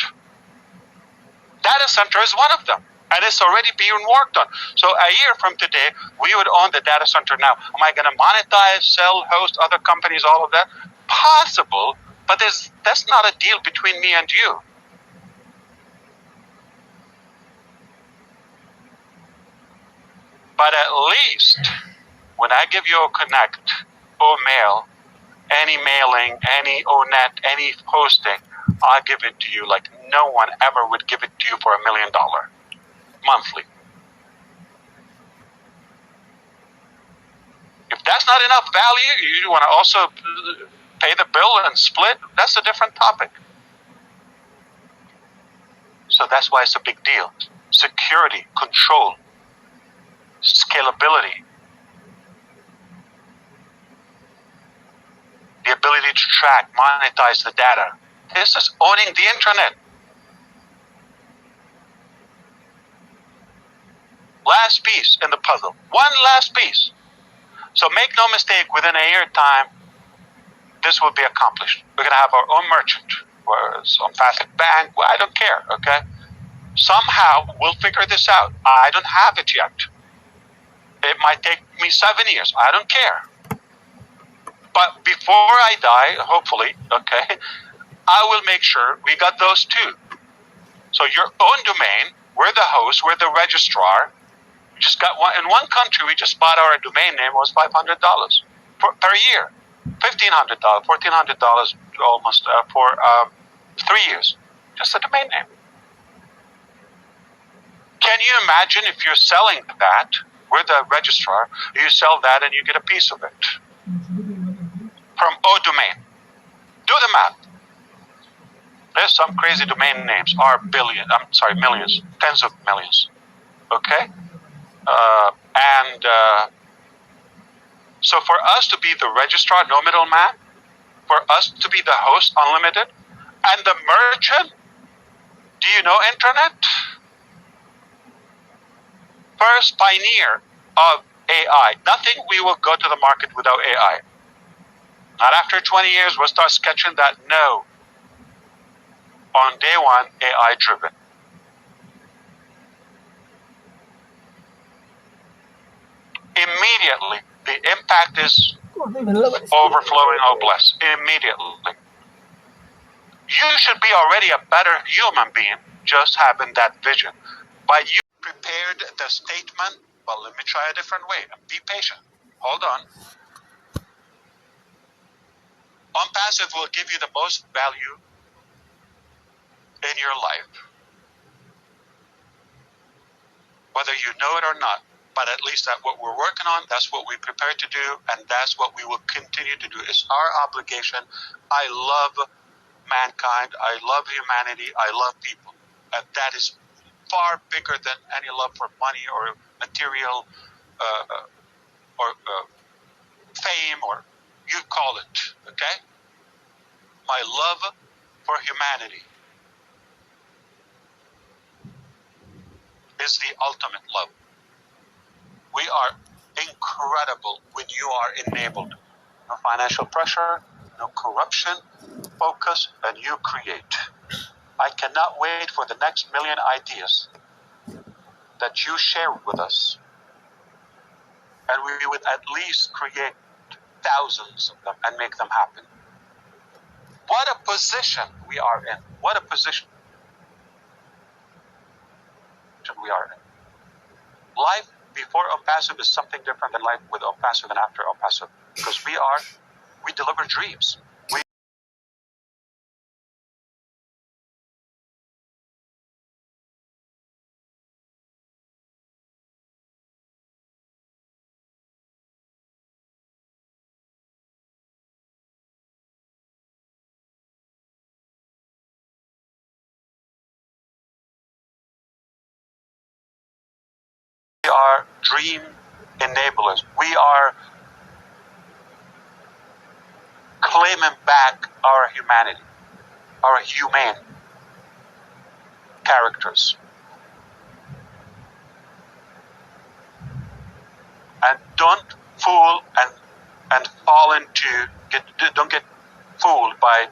Data center is one of them, and it's already being worked on. So a year from today, we would own the data center now. Am I going to monetize, sell, host other companies, all of that? Possible, but that's not a deal between me and you. But at least when I give you a connect, or mail, any mailing, any ONET, any hosting, I'll give it to you like no one ever would give it to you for $1 million monthly. If that's not enough value, you want to also pay the bill and split, that's a different topic. So that's why it's a big deal. Security, control, scalability, the ability to track, monetize the data. This is owning the internet. Last piece in the puzzle. One last piece. So make no mistake, within a year time, this will be accomplished. We're going to have our own merchant, or some ONPASSIVE bank. Well, I don't care, okay? Somehow we'll figure this out. I don't have it yet. It might take me 7 years. I don't care. But before I die, hopefully, okay, I will make sure we got those too. So your own domain, we're the host, we're the registrar. We just got one in one country. We just bought our domain name, was $500 per year. $1,500, $1,400 almost for 3 years. Just a domain name. Can you imagine if you're selling that with a registrar, you sell that and you get a piece of it from O domain? Do the math. There's some crazy domain names, millions, tens of millions. Okay? So for us to be the registrar, no middleman, for us to be the host, unlimited, and the merchant, do you know internet? First pioneer of AI. Nothing we will go to the market without AI. Not after 20 years, we'll start sketching that. No. On day one, AI driven. Immediately, the impact is overflowing. Oh, bless. Immediately. You should be already a better human being just having that vision. But you prepared the statement. Well, let me try a different way. Be patient. Hold on. ONPASSIVE will give you the most value in your life, whether you know it or not. But at least that's what we're working on. That's what we prepare to do, and that's what we will continue to do. It's our obligation. I love mankind. I love humanity. I love people, and that is far bigger than any love for money or material or fame, or you call it. Okay, my love for humanity is the ultimate love. We are incredible when you are enabled. No financial pressure, no corruption, focus, and you create. I cannot wait for the next million ideas that you share with us. And we would at least create thousands of them and make them happen. What a position we are in. What a position we are in. Life before ONPASSIVE is something different than life with ONPASSIVE and after ONPASSIVE, because we deliver dreams. We are dream enablers. We are claiming back our humanity, our humane characters. And don't fool and fall don't get fooled by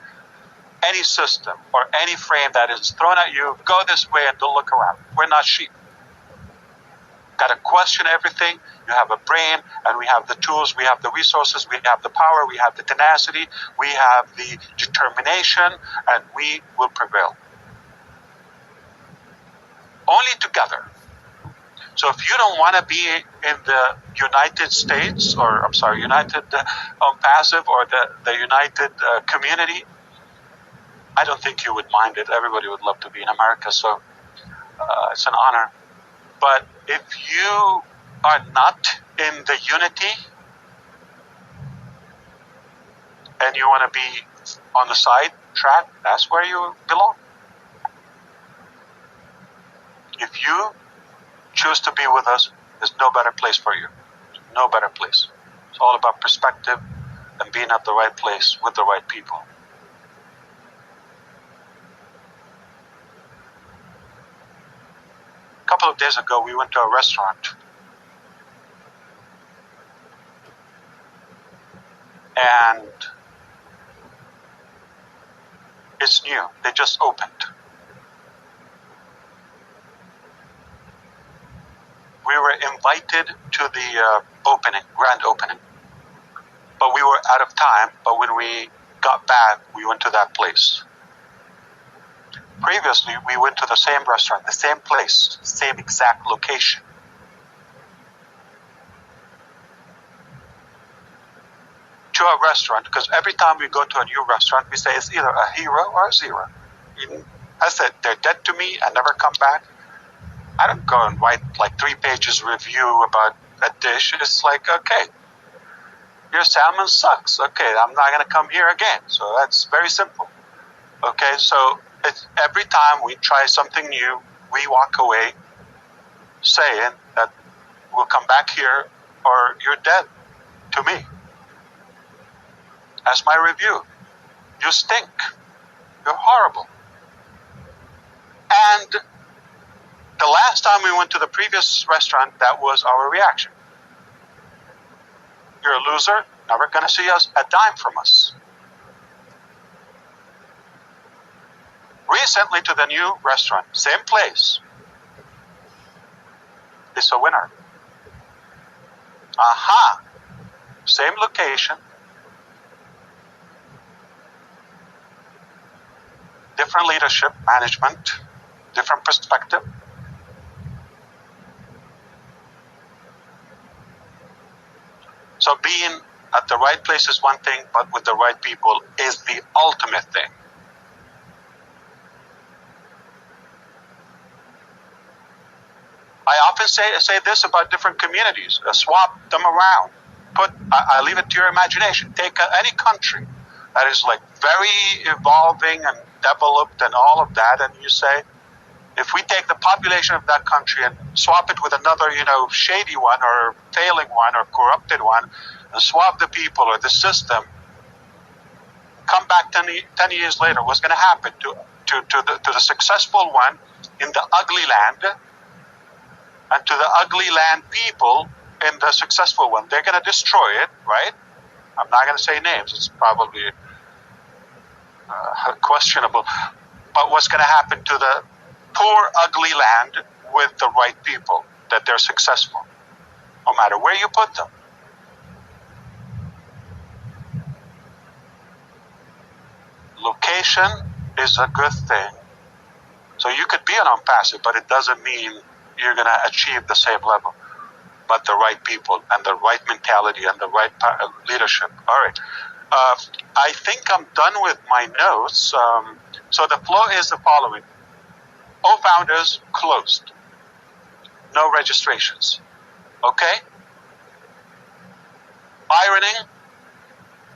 any system or any frame that is thrown at you. Go this way and don't look around. We're not sheep. Got to question everything. You have a brain, and we have the tools, we have the resources, we have the power, we have the tenacity, we have the determination, and we will prevail. Only together. So if you don't want to be in the United States, or I'm sorry, United ONPASSIVE, or the United community, I don't think you would mind it. Everybody would love to be in America, so it's an honor. But if you are not in the unity and you want to be on the side track, that's where you belong. If you choose to be with us, there's no better place for you. No better place. It's all about perspective and being at the right place with the right people. A couple of days ago, we went to a restaurant. And it's new. They just opened. We were invited to the grand opening. But we were out of time. But when we got back, we went to that place. Previously, we went to the same restaurant, the same place, same exact location. to a restaurant, because every time we go to a new restaurant, we say it's either a hero or a zero. I said, they're dead to me and never come back. I don't go and write like 3 pages review about a dish. It's like, okay, your salmon sucks. Okay, I'm not going to come here again. So that's very simple. Okay, so it's, every time we try something new, we walk away saying that we'll come back here or you're dead to me. That's my review. You stink. You're horrible. And the last time we went to the previous restaurant, that was our reaction. You're a loser, never going to see us a dime from us. Recently to the new restaurant, same place. It's a winner. Aha! Same location. Different leadership, management, different perspective. So being at the right place is one thing, but with the right people is the ultimate thing. I often say this about different communities. Swap them around. I leave it to your imagination. Take any country that is like very evolving and developed and all of that, and you say, if we take the population of that country and swap it with another, shady one or failing one or corrupted one, and swap the people or the system, come back 10 years later, what's going to happen to the successful one in the ugly land and to the ugly land people in the successful one? They're going to destroy it, right? I'm not going to say names. It's probably questionable. But what's going to happen to the poor, ugly land with the right people, that they're successful, no matter where you put them? Location is a good thing. So you could be an ONPASSIVE, but it doesn't mean you're going to achieve the same level. But the right people and the right mentality and the right leadership. All right. I think I'm done with my notes. So the flow is the following. All founders closed. No registrations. Okay? Ironing,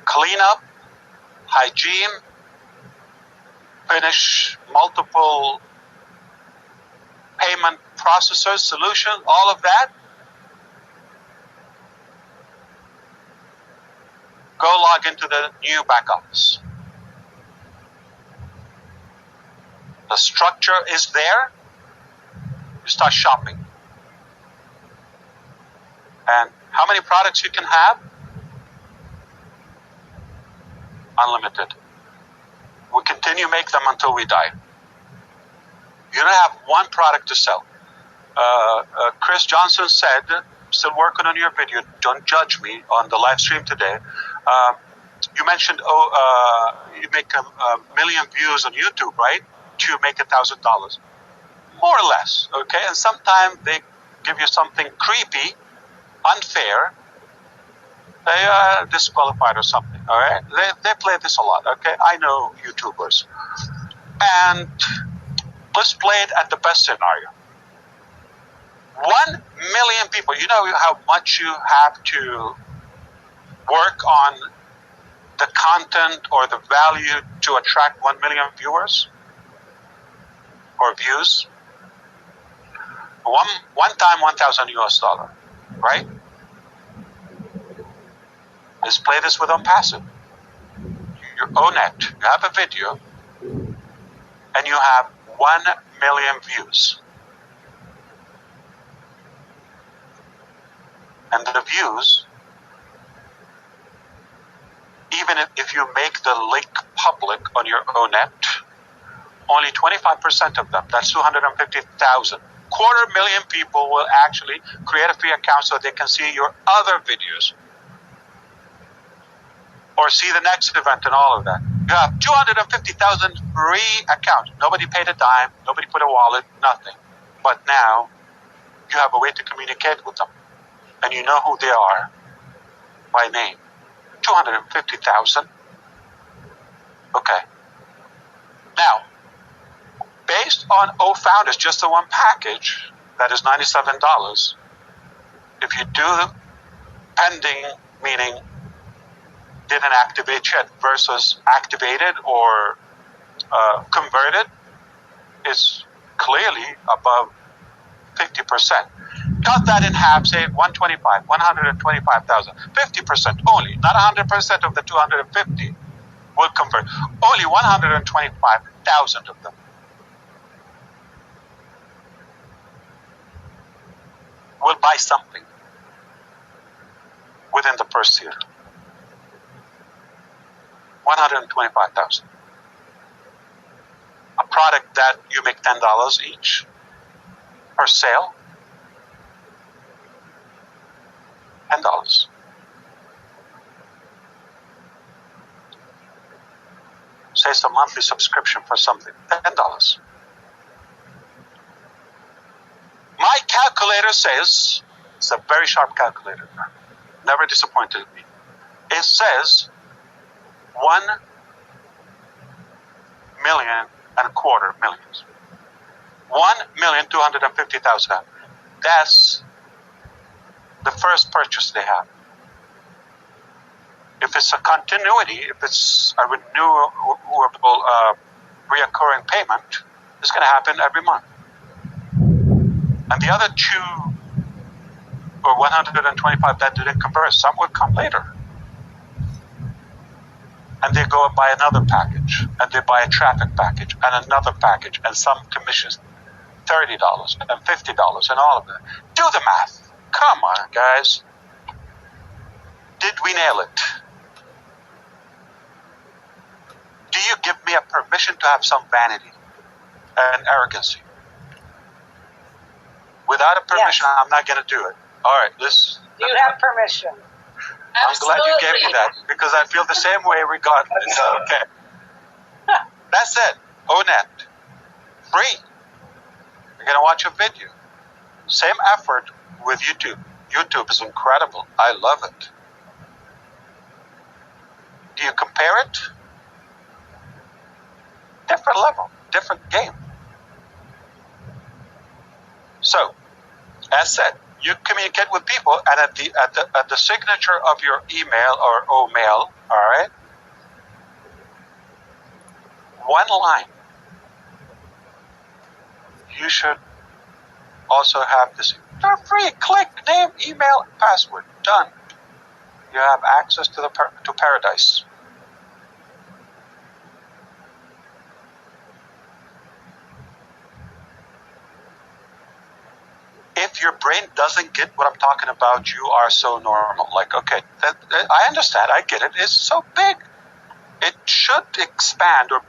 cleanup, hygiene, finish multiple payment processors, solutions, all of that. Go log into the new back office. The structure is there. You start shopping. And how many products you can have? Unlimited. We continue make them until we die. You don't have one product to sell. Chris Johnson said, still working on your video, don't judge me on the live stream today. You mentioned, you make a million views on YouTube, right? To make $1,000. More or less, okay? And sometimes they give you something creepy, unfair. They are disqualified or something, all right? They play this a lot, okay? I know YouTubers. And let's play it at the best scenario. 1 million people. You know how much you have to work on the content or the value to attract 1 million viewers or views? One time, $1,000, right? Let's play this with ONPASSIVE. You own it. You have a video, and you have 1 million views. And the views, even if you make the link public on your own net, only 25% of them, that's 250,000. 250,000 people will actually create a free account so they can see your other videos or see the next event and all of that. You have 250,000 free accounts. Nobody paid a dime. Nobody put a wallet. Nothing. But now you have a way to communicate with them. And you know who they are by name. $250,000. Okay. Now, based on O Founders, just the one package, that is $97. If you do pending, meaning didn't activate yet, versus activated or converted, is clearly above 50%. Cut that in half, say 125,000. 50% only, not 100% of the 250 will convert. Only 125,000 of them will buy something within the first year. 125,000. A product that you make $10 each per sale. $10. Say it's a monthly subscription for something. $10. My calculator says, it's a very sharp calculator, never disappointed me. It says 1.25 million. 1,250,000. That's the first purchase they have. If it's a continuity, if it's a renewable, reoccurring payment, it's going to happen every month. And the other 125 that didn't convert, some will come later. And they go and buy another package, and they buy a traffic package, and another package, and some commissions $30 and $50 and all of that. Do the math. Come on, guys. Did we nail it? Do you give me a permission to have some vanity and arrogancy? Without a permission, yes. I'm not going to do it. All right, you have permission. I'm glad you gave me that, because I feel the same way regardless. Okay. That's it. ONET. Free. You're going to watch a video. Same effort with YouTube. YouTube is incredible. I love it. Do you compare it? Different level, different game. So, as said, you communicate with people, and at the signature of your email or O-mail, all right, one line. You should also have this. They're free. Click, name, email, password. Done. You have access to to paradise. If your brain doesn't get what I'm talking about, you are so normal. Like, okay, I understand. I get it. It's so big. It should expand or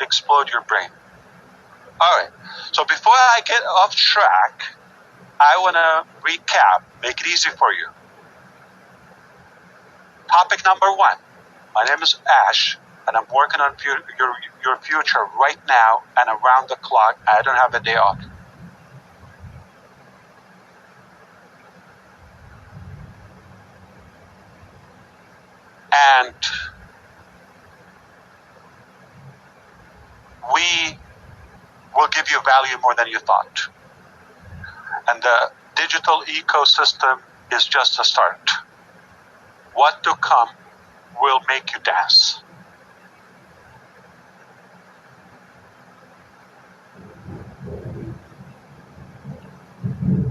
explode your brain. All right. So before I get off track, I want to recap, make it easy for you. Topic number 1. My name is Ash, and I'm working on your future right now and around the clock. I don't have a day off. And we will give you value more than you thought. And the digital ecosystem is just a start. What to come will make you dance.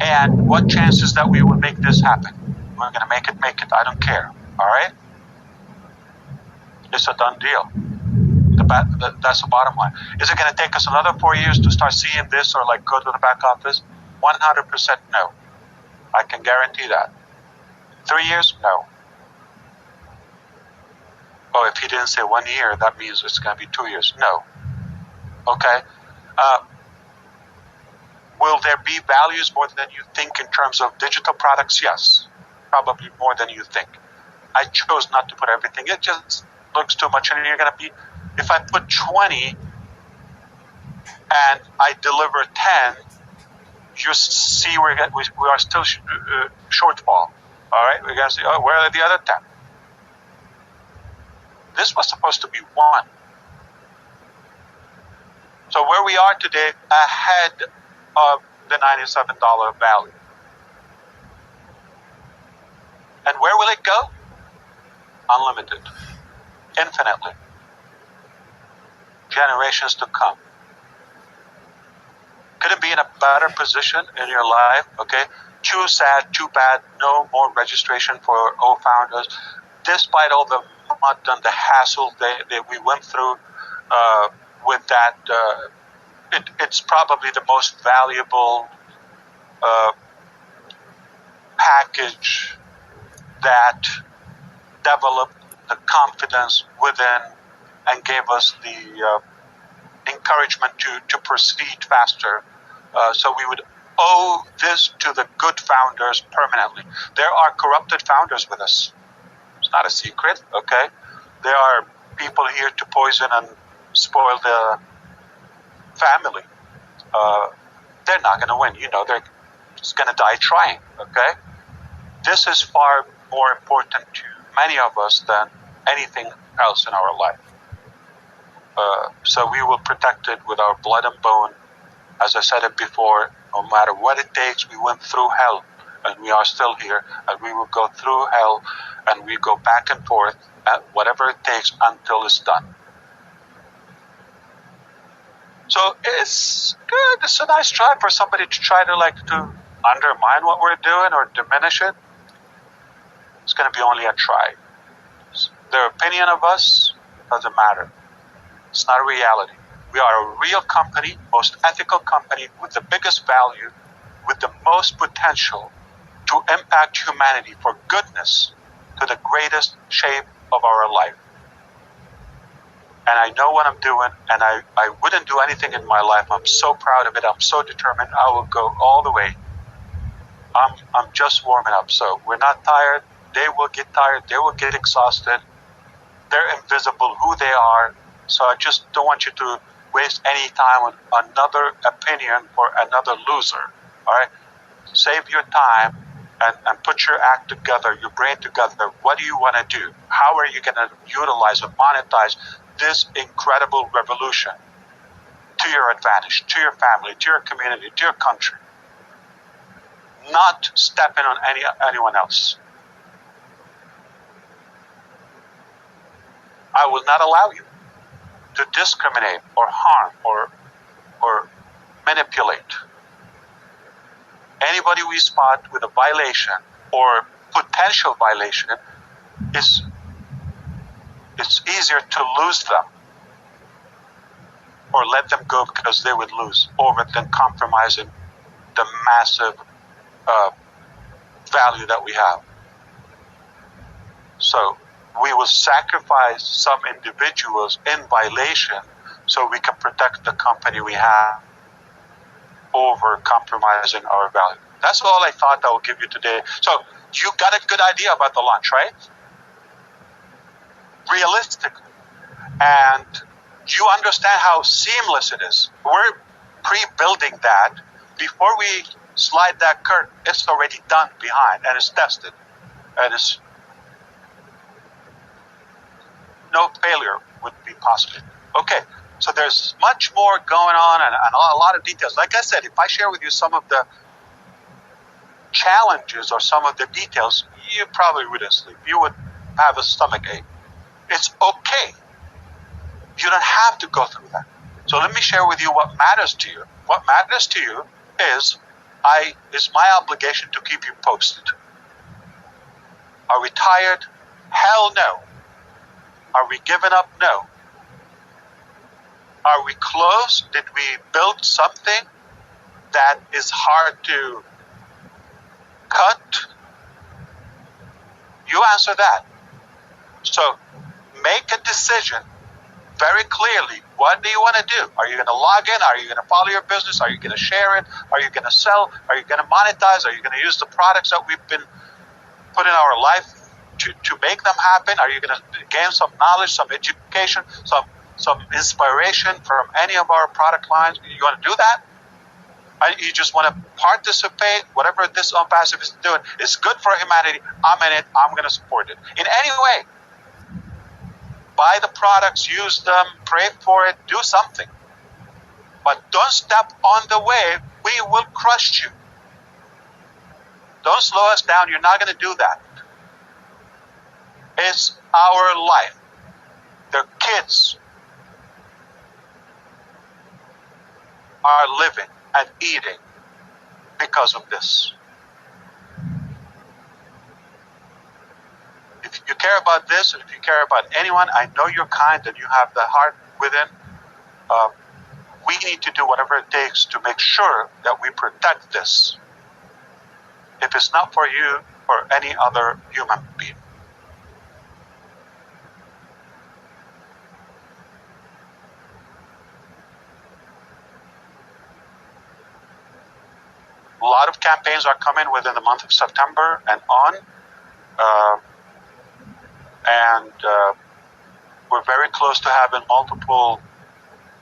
And what chances that we will make this happen? We're going to make it. I don't care. All right? It's a done deal. That's the bottom line. Is it going to take us another 4 years to start seeing this, or like go to the back office? 100% no. I can guarantee that. 3 years? No. Oh, if he didn't say 1 year, that means it's going to be 2 years. No. Okay. Will there be values more than you think in terms of digital products? Yes. Probably more than you think. I chose not to put everything. It just looks too much, and you're going to be, if I put 20 and I deliver 10, you see we are still shortfall. All right, we're going to say, oh, where are the other 10? This was supposed to be one. So where we are today, ahead of the $97 value. And where will it go? Unlimited. Infinitely. Generations to come. Couldn't be in a better position in your life, okay? Too sad, too bad, no more registration for all founders. Despite all the mud and the hassle that we went through with that, it's probably the most valuable package that developed the confidence within and gave us the encouragement to proceed faster. So we would owe this to the good founders permanently. There are corrupted founders with us. It's not a secret, okay? There are people here to poison and spoil the family. They're not going to win. You know, they're just going to die trying, okay? This is far more important to many of us than anything else in our life. So we will protect it with our blood and bone. As I said it before, no matter what it takes, we went through hell and we are still here, and we will go through hell and we go back and forth at whatever it takes until it's done. So it's good. It's a nice try for somebody to try to undermine what we're doing or diminish it. It's going to be only a try. Their opinion of us doesn't matter. It's not a reality. We are a real company, most ethical company with the biggest value, with the most potential to impact humanity for goodness to the greatest shape of our life. And I know what I'm doing, and I wouldn't do anything in my life. I'm so proud of it. I'm so determined. I will go all the way. I'm just warming up. So we're not tired. They will get tired. They will get exhausted. They're invisible who they are. So I just don't want you to waste any time on another opinion for another loser. All right? Save your time and put your act together, your brain together. What do you want to do? How are you going to utilize and monetize this incredible revolution to your advantage, to your family, to your community, to your country? Not stepping on anyone else. I will not allow you to discriminate or harm or manipulate. Anybody we spot with a violation or potential violation, it's easier to lose them or let them go because they would lose over than compromising the massive value that we have. So we will sacrifice some individuals in violation so we can protect the company we have over compromising our value. That's all I thought I will give you today. So you got a good idea about the launch, right? Realistically. And you understand how seamless it is. We're pre-building that. Before we slide that curtain, it's already done behind and it's tested. And it's no failure would be possible. Okay, so there's much more going on and a lot of details. Like I said, if I share with you some of the challenges or some of the details, you probably wouldn't sleep. You would have a stomach ache. It's okay. You don't have to go through that. So let me share with you what matters to you. What matters to you is it's my obligation to keep you posted. Are we tired? Hell no. Are we giving up? No. Are we close? Did we build something that is hard to cut? You answer that. So make a decision very clearly. What do you want to do? Are you going to log in? Are you going to follow your business? Are you going to share it? Are you going to sell? Are you going to monetize? Are you going to use the products that we've been put in our life to make them happen? Are you going to gain some knowledge, some education, some inspiration from any of our product lines? You want to do that? You just want to participate? Whatever this ONPASSIVE is doing is good for humanity. I'm in it. I'm going to support it in any way. Buy the products, use them, pray for it, do something. But don't step on the way. We will crush you. Don't slow us down. You're not going to do that. It's our life. Their kids are living and eating because of this. If you care about this, and if you care about anyone, I know you're kind and you have the heart within. We need to do whatever it takes to make sure that we protect this. If it's not for you, for any other human being. A lot of campaigns are coming within the month of September and on. We're very close to having multiple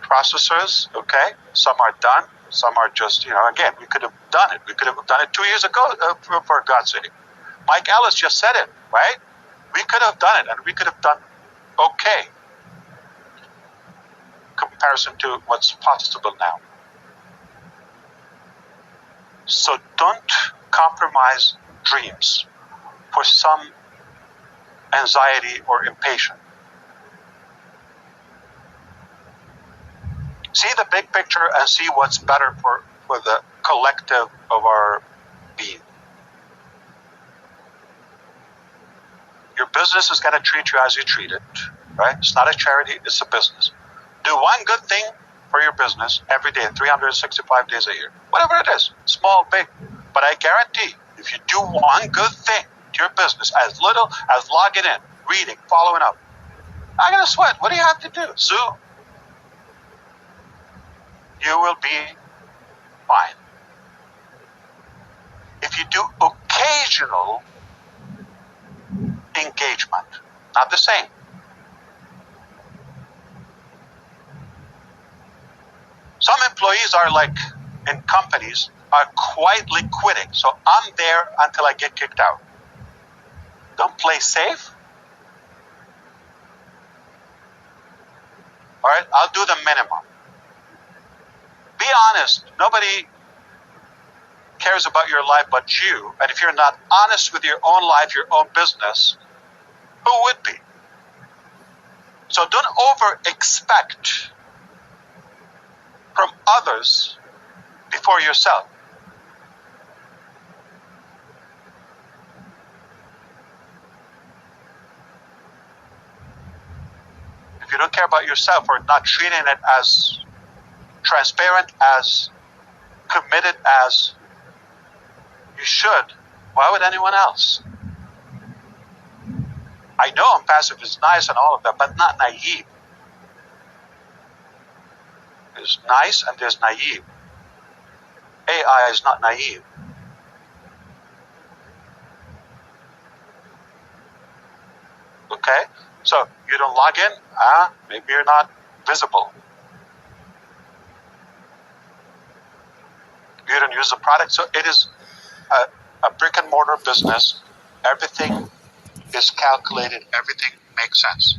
processors, okay? Some are done, some are just, again, we could have done it. We could have done it 2 years ago, for God's sake. Mike Ellis just said it, right? We could have done it, and we could have done okay in comparison to what's possible now. So don't compromise dreams for some anxiety or impatience. See the big picture and see what's better for the collective of our being. Your business is going to treat you as you treat it, right? It's not a charity, it's a business. Do one good thing for your business every day, 365 days a year. Whatever it is, small, big. But I guarantee, if you do one good thing to your business, as little as logging in, reading, following up, not going to sweat. What do you have to do? Zoom. You will be fine. If you do occasional engagement, not the same. Some employees are like, in companies, are quietly quitting. So I'm there until I get kicked out. Don't play safe. All right, I'll do the minimum. Be honest. Nobody cares about your life but you. And if you're not honest with your own life, your own business, who would be? So don't over-expect from others before yourself. If you don't care about yourself or not treating it as transparent, as committed as you should, why would anyone else? I know ONPASSIVE is nice and all of that, but not naive. There's nice and there's naive. AI is not naive. Okay? So you don't log in, maybe you're not visible. You don't use the product. So it is a brick and mortar business. Everything is calculated. Everything makes sense.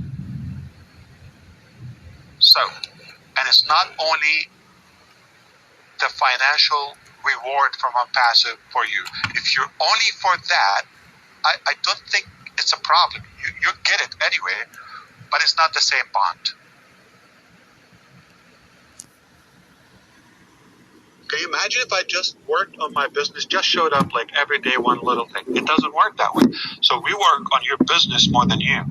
So, and it's not only the financial reward from ONPASSIVE for you. If you're only for that, I don't think it's a problem. You get it anyway, but it's not the same bond. Can you imagine if I just worked on my business, just showed up like every day, one little thing? It doesn't work that way. So we work on your business more than you.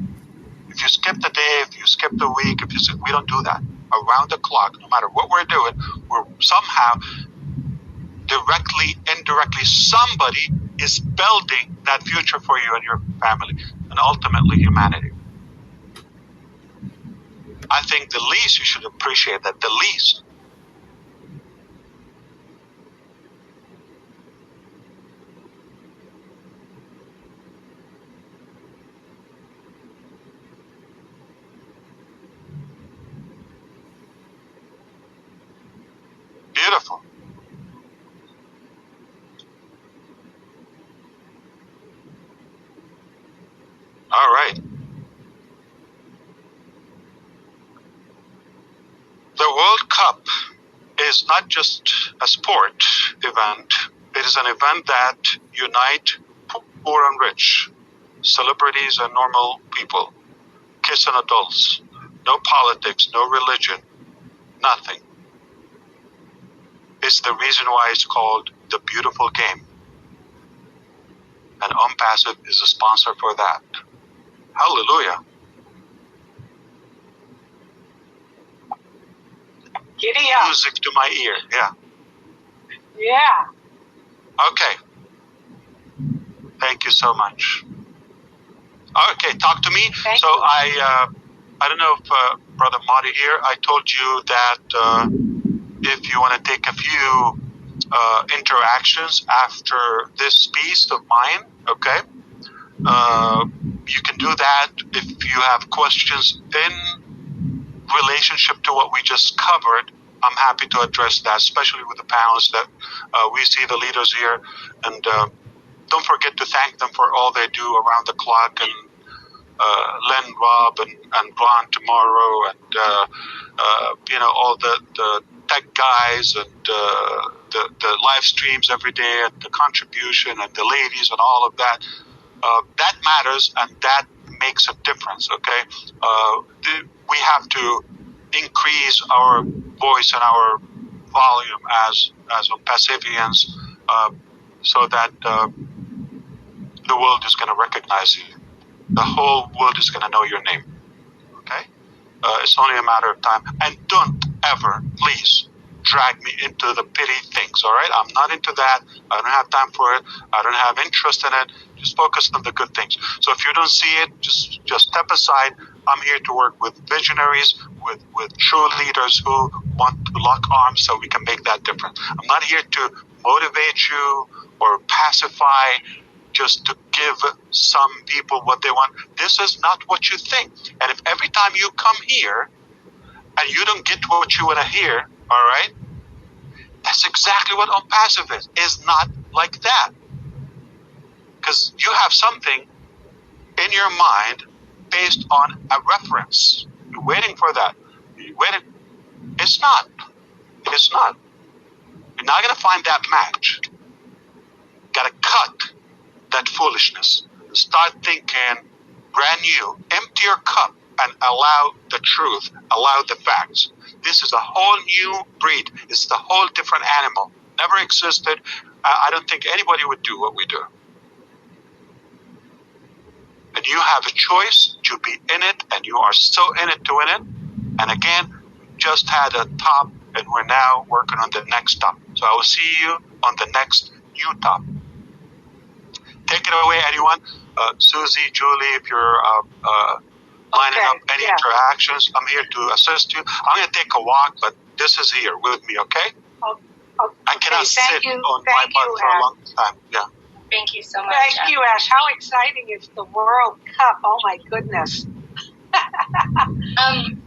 If you skip the day, if you skip the week, we don't do that. Around the clock, no matter what we're doing, we're somehow, directly, indirectly, somebody is building that future for you and your family, and ultimately humanity. I think the least you should appreciate that, the least. Beautiful. All right. is not just a sport event. It is an event that unites poor and rich, celebrities and normal people, kids and adults. No politics, no religion, nothing. It's the reason why it's called the beautiful game. And ONPASSIVE is a sponsor for that. Hallelujah. Giddy up. Music to my ear, yeah. Yeah. Okay. Thank you so much. Okay, talk to me. Thank so you. I don't know if Brother Marty here, I told you that if you want to take a few interactions after this piece of mine, okay, you can do that if you have questions in relationship to what we just covered. I'm happy to address that, especially with the panelists that we see the leaders here. And don't forget to thank them for all they do around the clock, and Len, Rob, and Ron tomorrow, and you know, all the tech guys, and the live streams every day, and the contribution, and the ladies, and all of that. That matters, and that makes a difference. Okay, we have to increase our voice and our volume as ONPASSIVians, so that the world is going to recognize you. The whole world is going to know your name. Okay? It's only a matter of time. And don't ever, please, drag me into the pity things, all right? I'm not into that. I don't have time for it. I don't have interest in it. Just focus on the good things. So if you don't see it, just step aside. I'm here to work with visionaries, with true leaders who want to lock arms so we can make that difference. I'm not here to motivate you or pacify, just to give some people what they want. This is not what you think. And if every time you come here and you don't get what you want to hear, all right, that's exactly what ONPASSIVE is not like that. Because you have something in your mind based on a reference. You're waiting for that. You're waiting. It's not. It's not. You're not going to find that match. Got to cut that foolishness. Start thinking brand new. Empty your cup and allow the truth. Allow the facts. This is a whole new breed. It's a whole different animal. Never existed. I don't think anybody would do what we do. And you have a choice to be in it, and you are so in it to win it. And again, just had a top, and we're now working on the next top. So I will see you on the next new top. Take it away, anyone. Susie, Julie, if you're lining up any interactions, I'm here to assist you. I'm going to take a walk, but this is here with me, okay? I cannot sit on my butt for a long time. Yeah. Thank you so much. Thank you, Ash. How exciting is the World Cup? Oh, my goodness.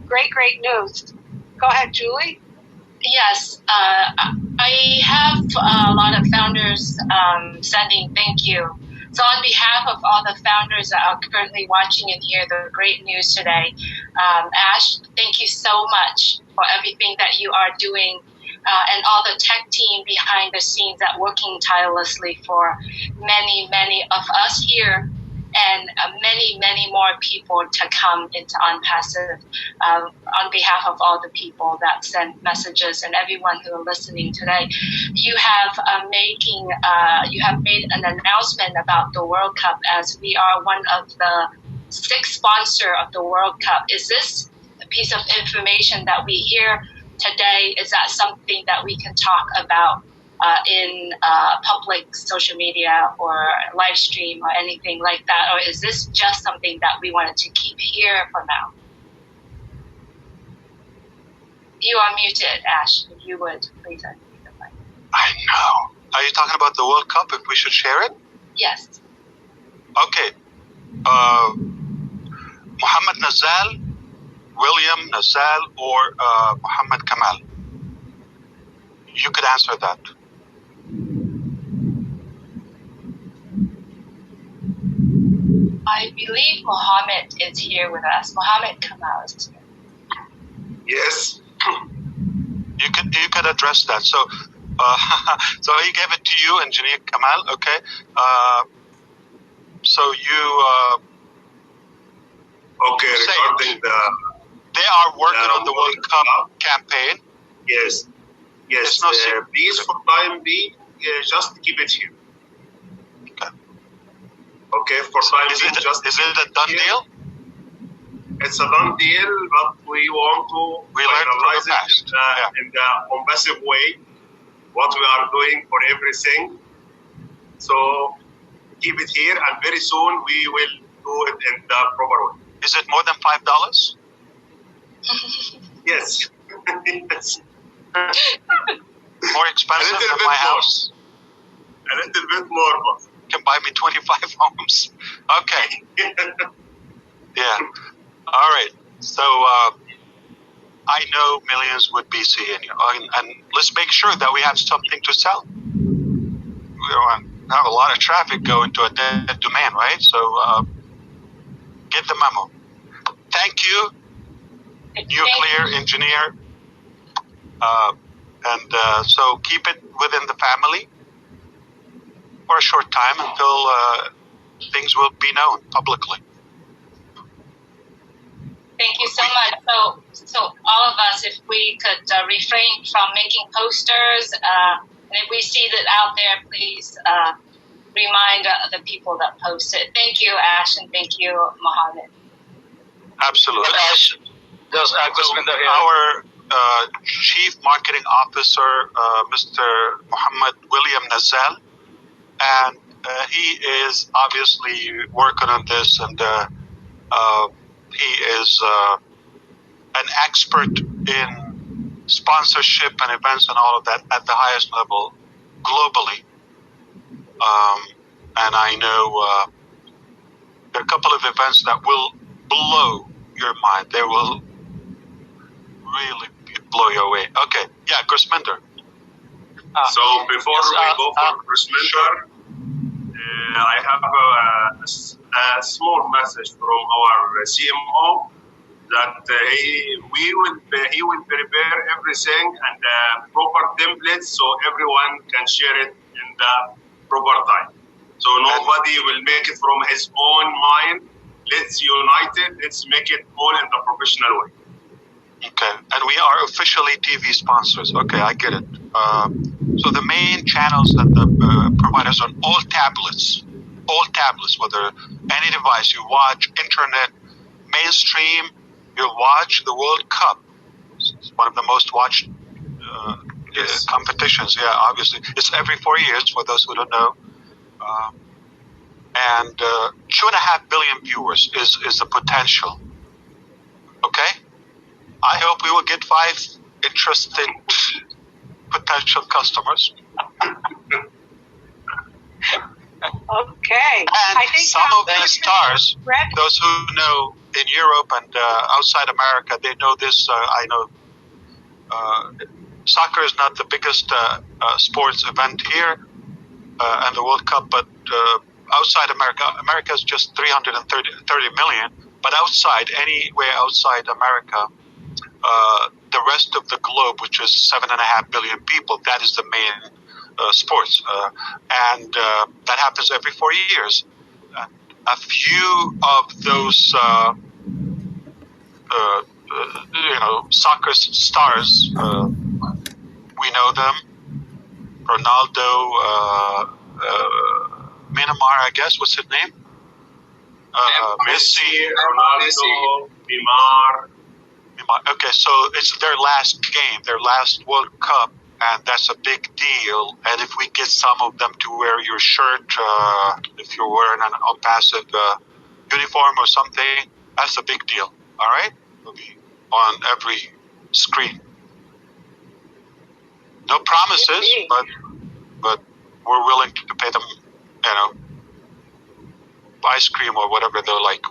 Great news. Go ahead, Julie. Yes, I have a lot of founders sending thank you. So on behalf of all the founders that are currently watching and hear the great news today, Ash, thank you so much for everything that you are doing, and all the tech team behind the scenes that working tirelessly for many of us here, and many more people to come into ONPASSIVE. On behalf of all the people that sent messages and everyone who are listening today, you have made an announcement about the World Cup, as we are one of the 6 sponsors of the World Cup. Is this a piece of information that we hear today? Is that something that we can talk about in public social media or live stream or anything like that? Or is this just something that we wanted to keep here for now? You are muted, Ash. If you would, please unmute the mic. I know. Are you talking about the World Cup, if we should share it? Yes. Okay. Muhammad Nazal, William Nazal, or Muhammad Kamal? You could answer that. I believe Mohammed is here with us. Mohammed Kamal is here. Yes. You could address that. So, so he gave it to you, Engineer Kamal. Okay. So you. Okay, regarding they are working on the World Cup campaign. Yes. Yes. No please, for time being, just keep it here. Okay. For time being, is it a done deal? It's a done deal, but we want to finalize it in the ONPASSIVE way, what we are doing for everything. So keep it here, and very soon we will do it in the proper way. Is it more than $5? Yes. Yes. More expensive than my house? A little bit more, but you can buy me 25 homes. Okay. Yeah. All right. So I know millions would be seeing you, and let's make sure that we have something to sell. We don't have a lot of traffic going to a dead domain, right? So get the memo. Thank you, nuclear engineer. So keep it within the family for a short time until things will be known publicly. Thank you so much. So all of us, if we could refrain from making posters, and if we see that out there, please remind the people that post it. Thank you, Ash, and thank you, Mohammed. Absolutely. Ash, does our Chief Marketing Officer, Mr. Muhammad William Nazal, and he is obviously working on this, and he is an expert in sponsorship and events and all of that at the highest level globally. And I know there are a couple of events that will blow your mind. They will really blow you away. Okay, yeah, Gurusminder. So before we go for Gurusminder, I have a small message from our CMO that he will prepare everything and proper templates so everyone can share it in the proper time. So nobody will make it from his own mind. Let's unite it. Let's make it all in the professional way. Okay, and we are officially TV sponsors. Okay, I get it. So the main channels that the providers on all tablets, whether any device you watch, internet, mainstream, you watch the World Cup. It's one of the most watched competitions. Yeah, obviously. It's every 4 years, for those who don't know. And 2.5 billion viewers is the potential. Okay? I hope we will get 5 interested potential customers. Okay. And I think some of the stars, those who know in Europe and outside America, they know this. I know soccer is not the biggest sports event here and the World Cup, but outside America is just 330 million. But anywhere outside America, the rest of the globe, which is 7.5 billion people, that is the main sports, and that happens every 4 years. A few of those, soccer stars, we know them. Ronaldo, Neymar, I guess. What's his name? Messi, Ronaldo, Neymar. Okay, so it's their last game, their last World Cup, and that's a big deal. And if we get some of them to wear your shirt, if you're wearing an ONPASSIVE uniform or something, that's a big deal. All right? It'll be on every screen. No promises, but we're willing to pay them, ice cream or whatever they're like.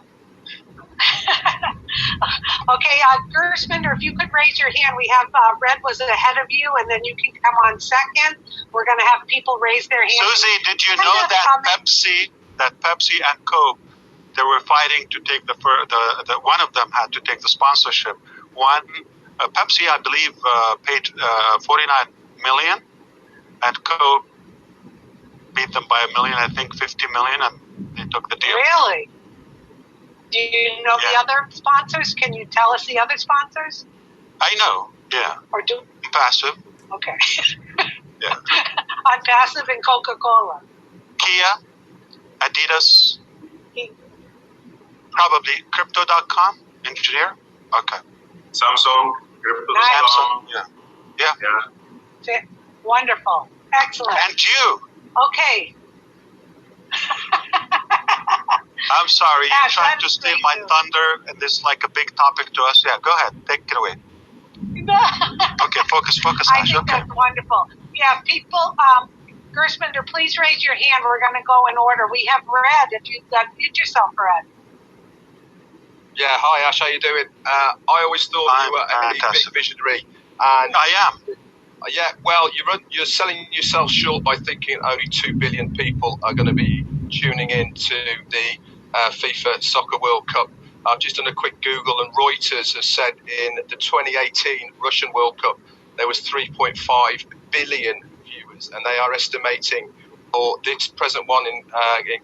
Okay, Gurusminder, if you could raise your hand. We have Red was ahead of you, and then you can come on second. We're going to have people raise their hands. Susie, did you know that Pepsi and Coke, they were fighting to take the one of them had to take the sponsorship. One Pepsi, I believe, paid 49 million, and Coke beat them by $1 million, I think 50 million, and they took the deal. Really? Do you know the other sponsors? Can you tell us the other sponsors? I know, yeah. Or do ONPASSIVE. Okay. Yeah. ONPASSIVE and Coca-Cola. Kia, Adidas, probably Crypto.com, engineer. Okay. Samsung, Crypto.com. Yeah. Wonderful. Excellent. And you. Okay. I'm sorry, you're Ash, trying to steal my thunder, and this is like a big topic to us. Yeah, go ahead, take it away. Okay, focus, I Ash. think Okay. that's wonderful. Yeah, people, Gersminder, please raise your hand. We're going to go in order. We have Red. If you'd mute yourself, Red. Yeah, hi Ash, how you doing? I always thought you were a big visionary. And I am. Yeah, well, you're selling yourself short by thinking only 2 billion people are going to be tuning in to the FIFA Soccer World Cup. I've just done a quick Google, and Reuters has said in the 2018 Russian World Cup there was 3.5 billion viewers, and they are estimating for this present one in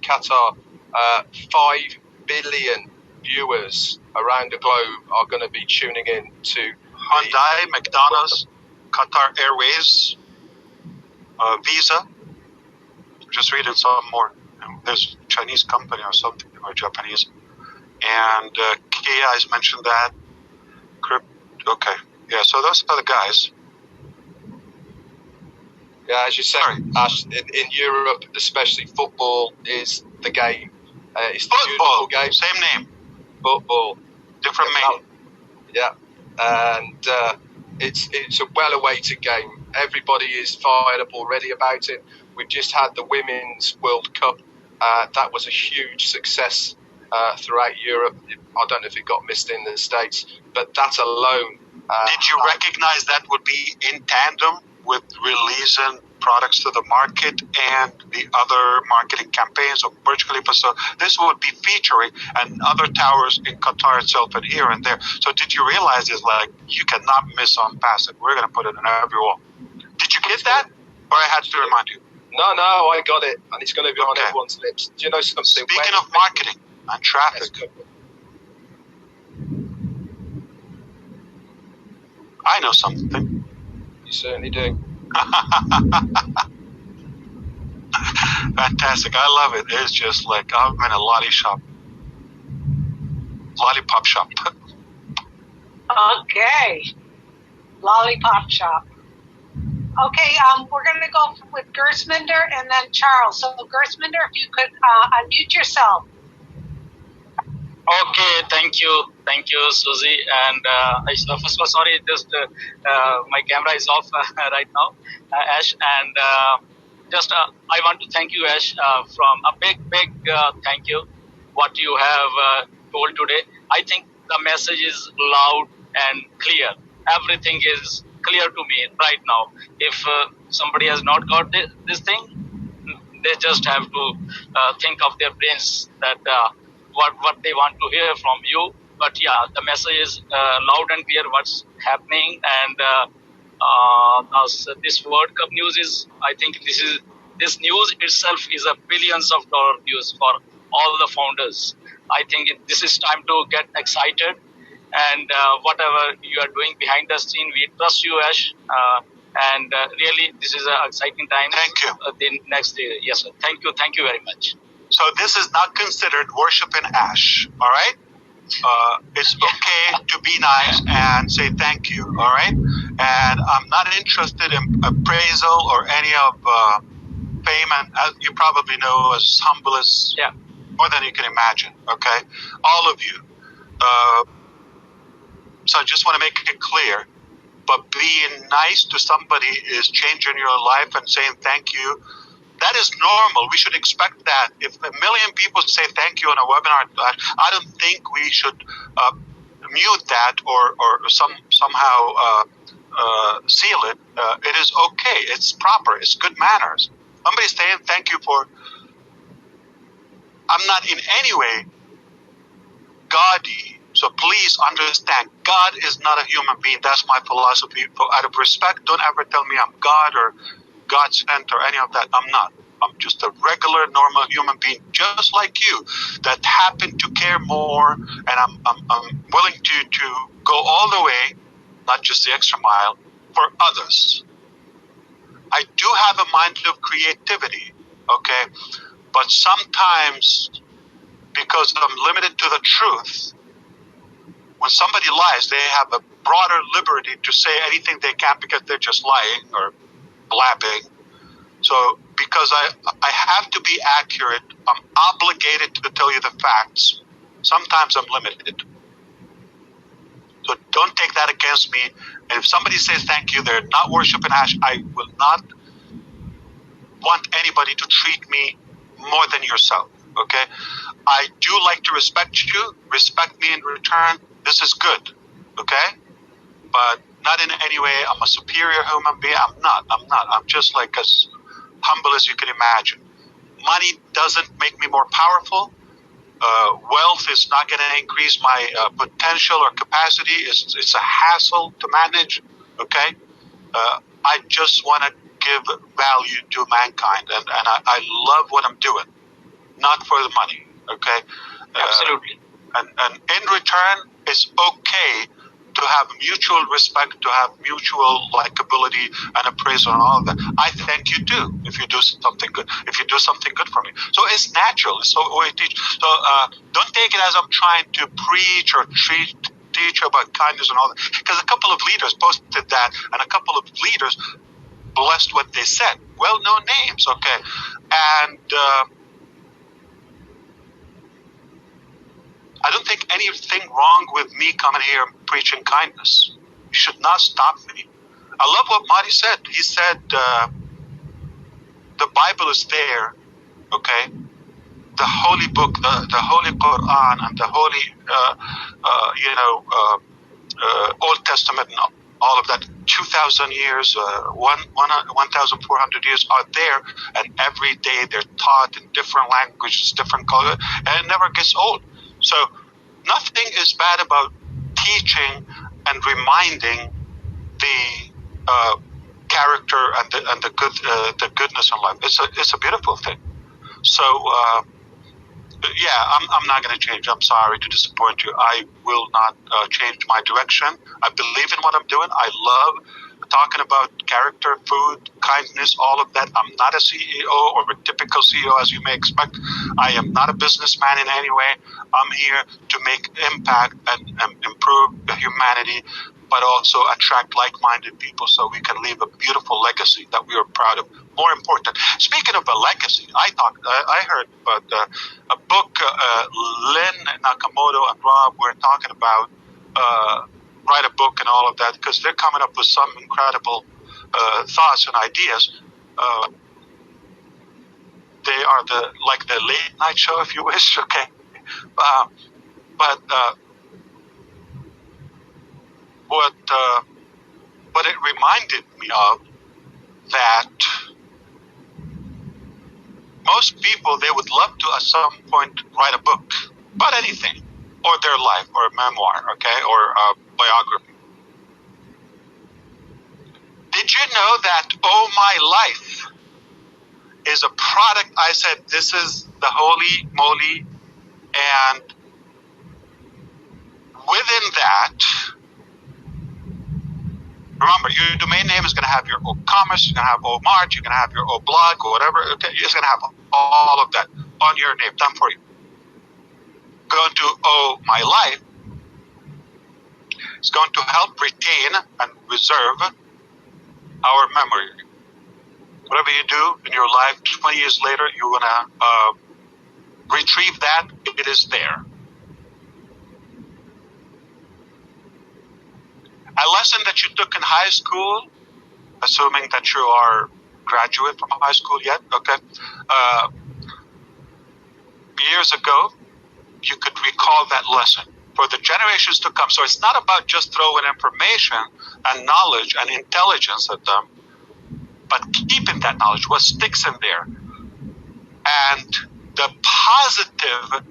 Qatar, 5 billion viewers around the globe are going to be tuning in to Hyundai, McDonald's, Qatar Airways, Visa. Just reading some more. There's a Chinese company or something, or Japanese. And Kia, I mentioned that. Okay. Yeah, so those are the guys. Yeah, as you said, Ash, in Europe, especially, football is the game. It's the Football, game. same name. Football. Different name. Yeah. And it's a well-awaited game. Everybody is fired up already about it. We've just had the Women's World Cup. That was a huge success throughout Europe. I don't know if it got missed in the States, but that alone... Did you recognize that would be in tandem with releasing products to the market and the other marketing campaigns of Burj Khalifa? So this would be featuring and other towers in Qatar itself and here and there. So did you realize it's like you cannot miss ONPASSIVE? We're going to put it in every wall. Did you get that? Or I had to remind you? No, I got it. And it's going to be on everyone's lips. Do you know something? Speaking of marketing and traffic, I know something. You certainly do. Fantastic. I love it. It's just like I'm in a lollipop shop. Okay. Lollipop shop. Okay, we're going to go with Gersminder and then Charles. So Gersminder, if you could unmute yourself. Okay, thank you, Susie. And first of all, sorry, just my camera is off right now, Ash. And I want to thank you, Ash, from a big thank you. What you have told today, I think the message is loud and clear. Everything is clear to me right now. If somebody has not got this thing, they just have to think of their brains that. What they want to hear from you. But yeah, the message is loud and clear what's happening. And this World Cup news is, I think this news itself is a billions of dollar news for all the founders. I think this is time to get excited. And whatever you are doing behind the scene, we trust you, Ash. And really, this is an exciting time. Thank you. The next day, yes, sir. Thank you very much. So this is not considered worshiping Ash, all right? It's okay to be nice and say thank you, all right? And I'm not interested in appraisal or any of fame, and as you probably know, as humble as more than you can imagine, okay? All of you. So I just want to make it clear, but being nice to somebody is changing your life and saying thank you. That is normal. We should expect that. If 1 million people say thank you on a webinar, I don't think we should mute that or somehow seal it. It is okay. It's proper. It's good manners. Somebody saying thank you for. I'm not in any way gaudy, So please understand, God is not a human being. That's my philosophy. Out of respect, don't ever tell me I'm God or God sent or any of that. I'm not. I'm just a regular, normal human being, just like you, that happen to care more, and I'm willing to go all the way, not just the extra mile, for others. I do have a mind of creativity, okay? But sometimes, because I'm limited to the truth, when somebody lies, they have a broader liberty to say anything they can because they're just lying or blabbing. So because I have to be accurate, I'm obligated to tell you the facts. Sometimes I'm limited. So don't take that against me. And if somebody says thank you, they're not worshiping Ash, I will not want anybody to treat me more than yourself, okay? I do like to respect you. Respect me in return. This is good, okay? But not in any way I'm a superior human being. I'm not. I'm just like as humble as you can imagine. Money doesn't make me more powerful. Wealth is not going to increase my potential or capacity. It's a hassle to manage, okay? I just want to give value to mankind, and I love what I'm doing, not for the money, okay? Absolutely. And in return, it's okay to have mutual respect, to have mutual likability and appraisal and all of that. I thank you too if you do something good. If you do something good for me, so it's natural. It's so we teach. So don't take it as I'm trying to preach or teach about kindness and all that. Because a couple of leaders posted that, and a couple of leaders blessed what they said. Well, no names, okay, and. I don't think anything wrong with me coming here and preaching kindness. You should not stop me. I love what Marty said. He said the Bible is there, okay? The holy book, the holy Quran, and the holy, Old Testament and all of that, 2,000 years, 1,400 years are there, and every day they're taught in different languages, different color, and it never gets old. So nothing is bad about teaching and reminding the character and the goodness in life. It's a beautiful thing. So I'm not going to change. I'm sorry to disappoint you. I will not change my direction. I believe in what I'm doing. I love talking about character, food, kindness, all of that. I'm not a CEO or a typical CEO as you may expect. I am not a businessman in any way. I'm here to make impact and improve humanity, but also attract like-minded people so we can leave a beautiful legacy that we are proud of. More important, speaking of a legacy, I heard about a book, Lynn Nakamoto and Rob were talking about write a book and all of that, because they're coming up with some incredible thoughts and ideas. They are the late night show, if you wish, okay? But what it reminded me of, that most people, they would love to at some point write a book about anything, or their life, or a memoir, okay, or a biography. Did you know that Oh My Life is a product? I said, this is the holy moly, and within that, remember, your domain name is going to have your O commerce, you're going to have O Mart, you're going to have your O blog, or whatever. Okay, it's going to have all of that on your name, done for you. Go to Oh My Life. It's going to help retain and reserve our memory. Whatever you do in your life, 20 years later, you're going to retrieve that. It is there. A lesson that you took in high school, assuming that you are graduate from high school yet, okay, years ago, you could recall that lesson for the generations to come. So it's not about just throwing information and knowledge and intelligence at them, but keeping that knowledge, what sticks in there. And the positive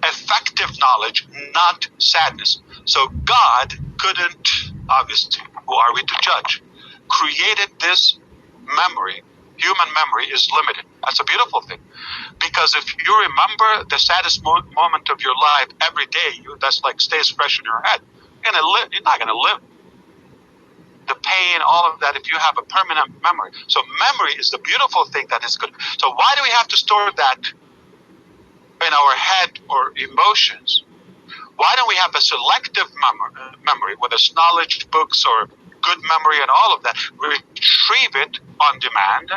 effective knowledge, not sadness. So God couldn't, obviously, who are we to judge, created this memory. Human memory is limited. That's a beautiful thing. Because if you remember the saddest moment of your life every day, that's like stays fresh in your head. You're not going to live. The pain, all of that, if you have a permanent memory. So memory is the beautiful thing that is good. So why do we have to store that in our head or emotions? Why don't we have a selective memory, whether it's knowledge, books, or good memory and all of that, retrieve it on demand,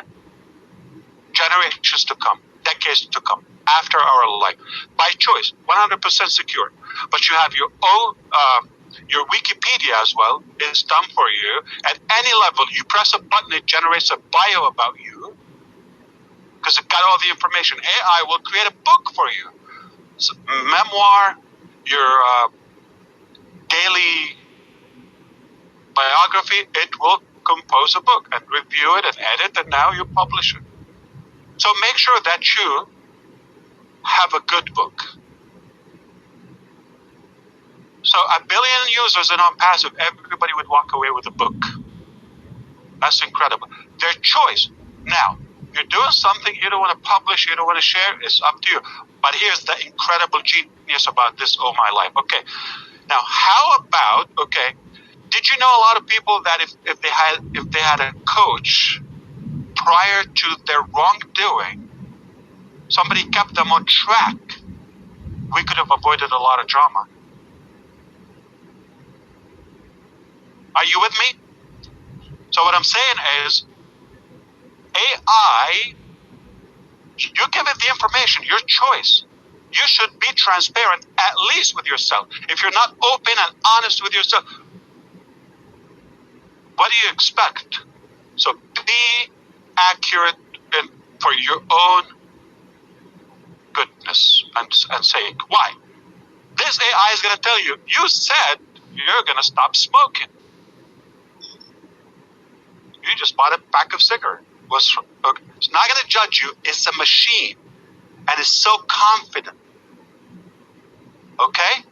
generations to come, decades to come, after our life, by choice, 100% secure. But you have your own, your Wikipedia as well is done for you. At any level, you press a button, it generates a bio about you, because it got all the information. AI will create a book for you. So, memoir, your daily biography, it will compose a book and review it and edit, and now you publish it. So make sure that you have a good book. So 1 billion users in ONPASSIVE, everybody would walk away with a book. That's incredible. Their choice. Now, you're doing something you don't want to publish, you don't want to share, it's up to you. But here's the incredible genius about this, oh my life. Okay, now how about, okay, did you know a lot of people that if they had a coach prior to their wrongdoing, somebody kept them on track, we could have avoided a lot of drama. Are you with me? So what I'm saying is, AI, you give it the information, your choice. You should be transparent, at least with yourself. If you're not open and honest with yourself, what do you expect? So be accurate for your own goodness and sake. Why? This AI is going to tell you, you said you're going to stop smoking. You just bought a pack of cigarettes. Okay. It's not going to judge you. It's a machine. And it's so confident. Okay?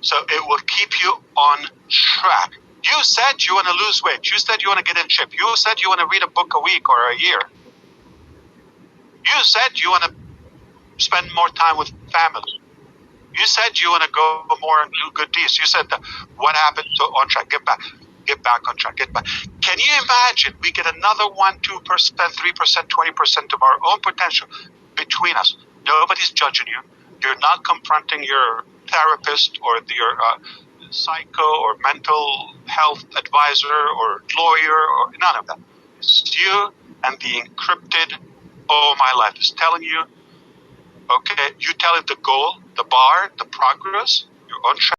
So it will keep you on track. You said you want to lose weight. You said you want to get in shape. You said you want to read a book a week or a year. You said you want to spend more time with family. You said you want to go more and do good deeds. You said that. What happened to on track? Get back on track. Get back. Can you imagine we get another 1%, 2%, 3%, 20% of our own potential between us? Nobody's judging you. You're not confronting your therapist or your psycho or mental health advisor or lawyer or none of that. It's you and the encrypted oh my life is telling you, okay, you tell it the goal, the bar, the progress, you're on track.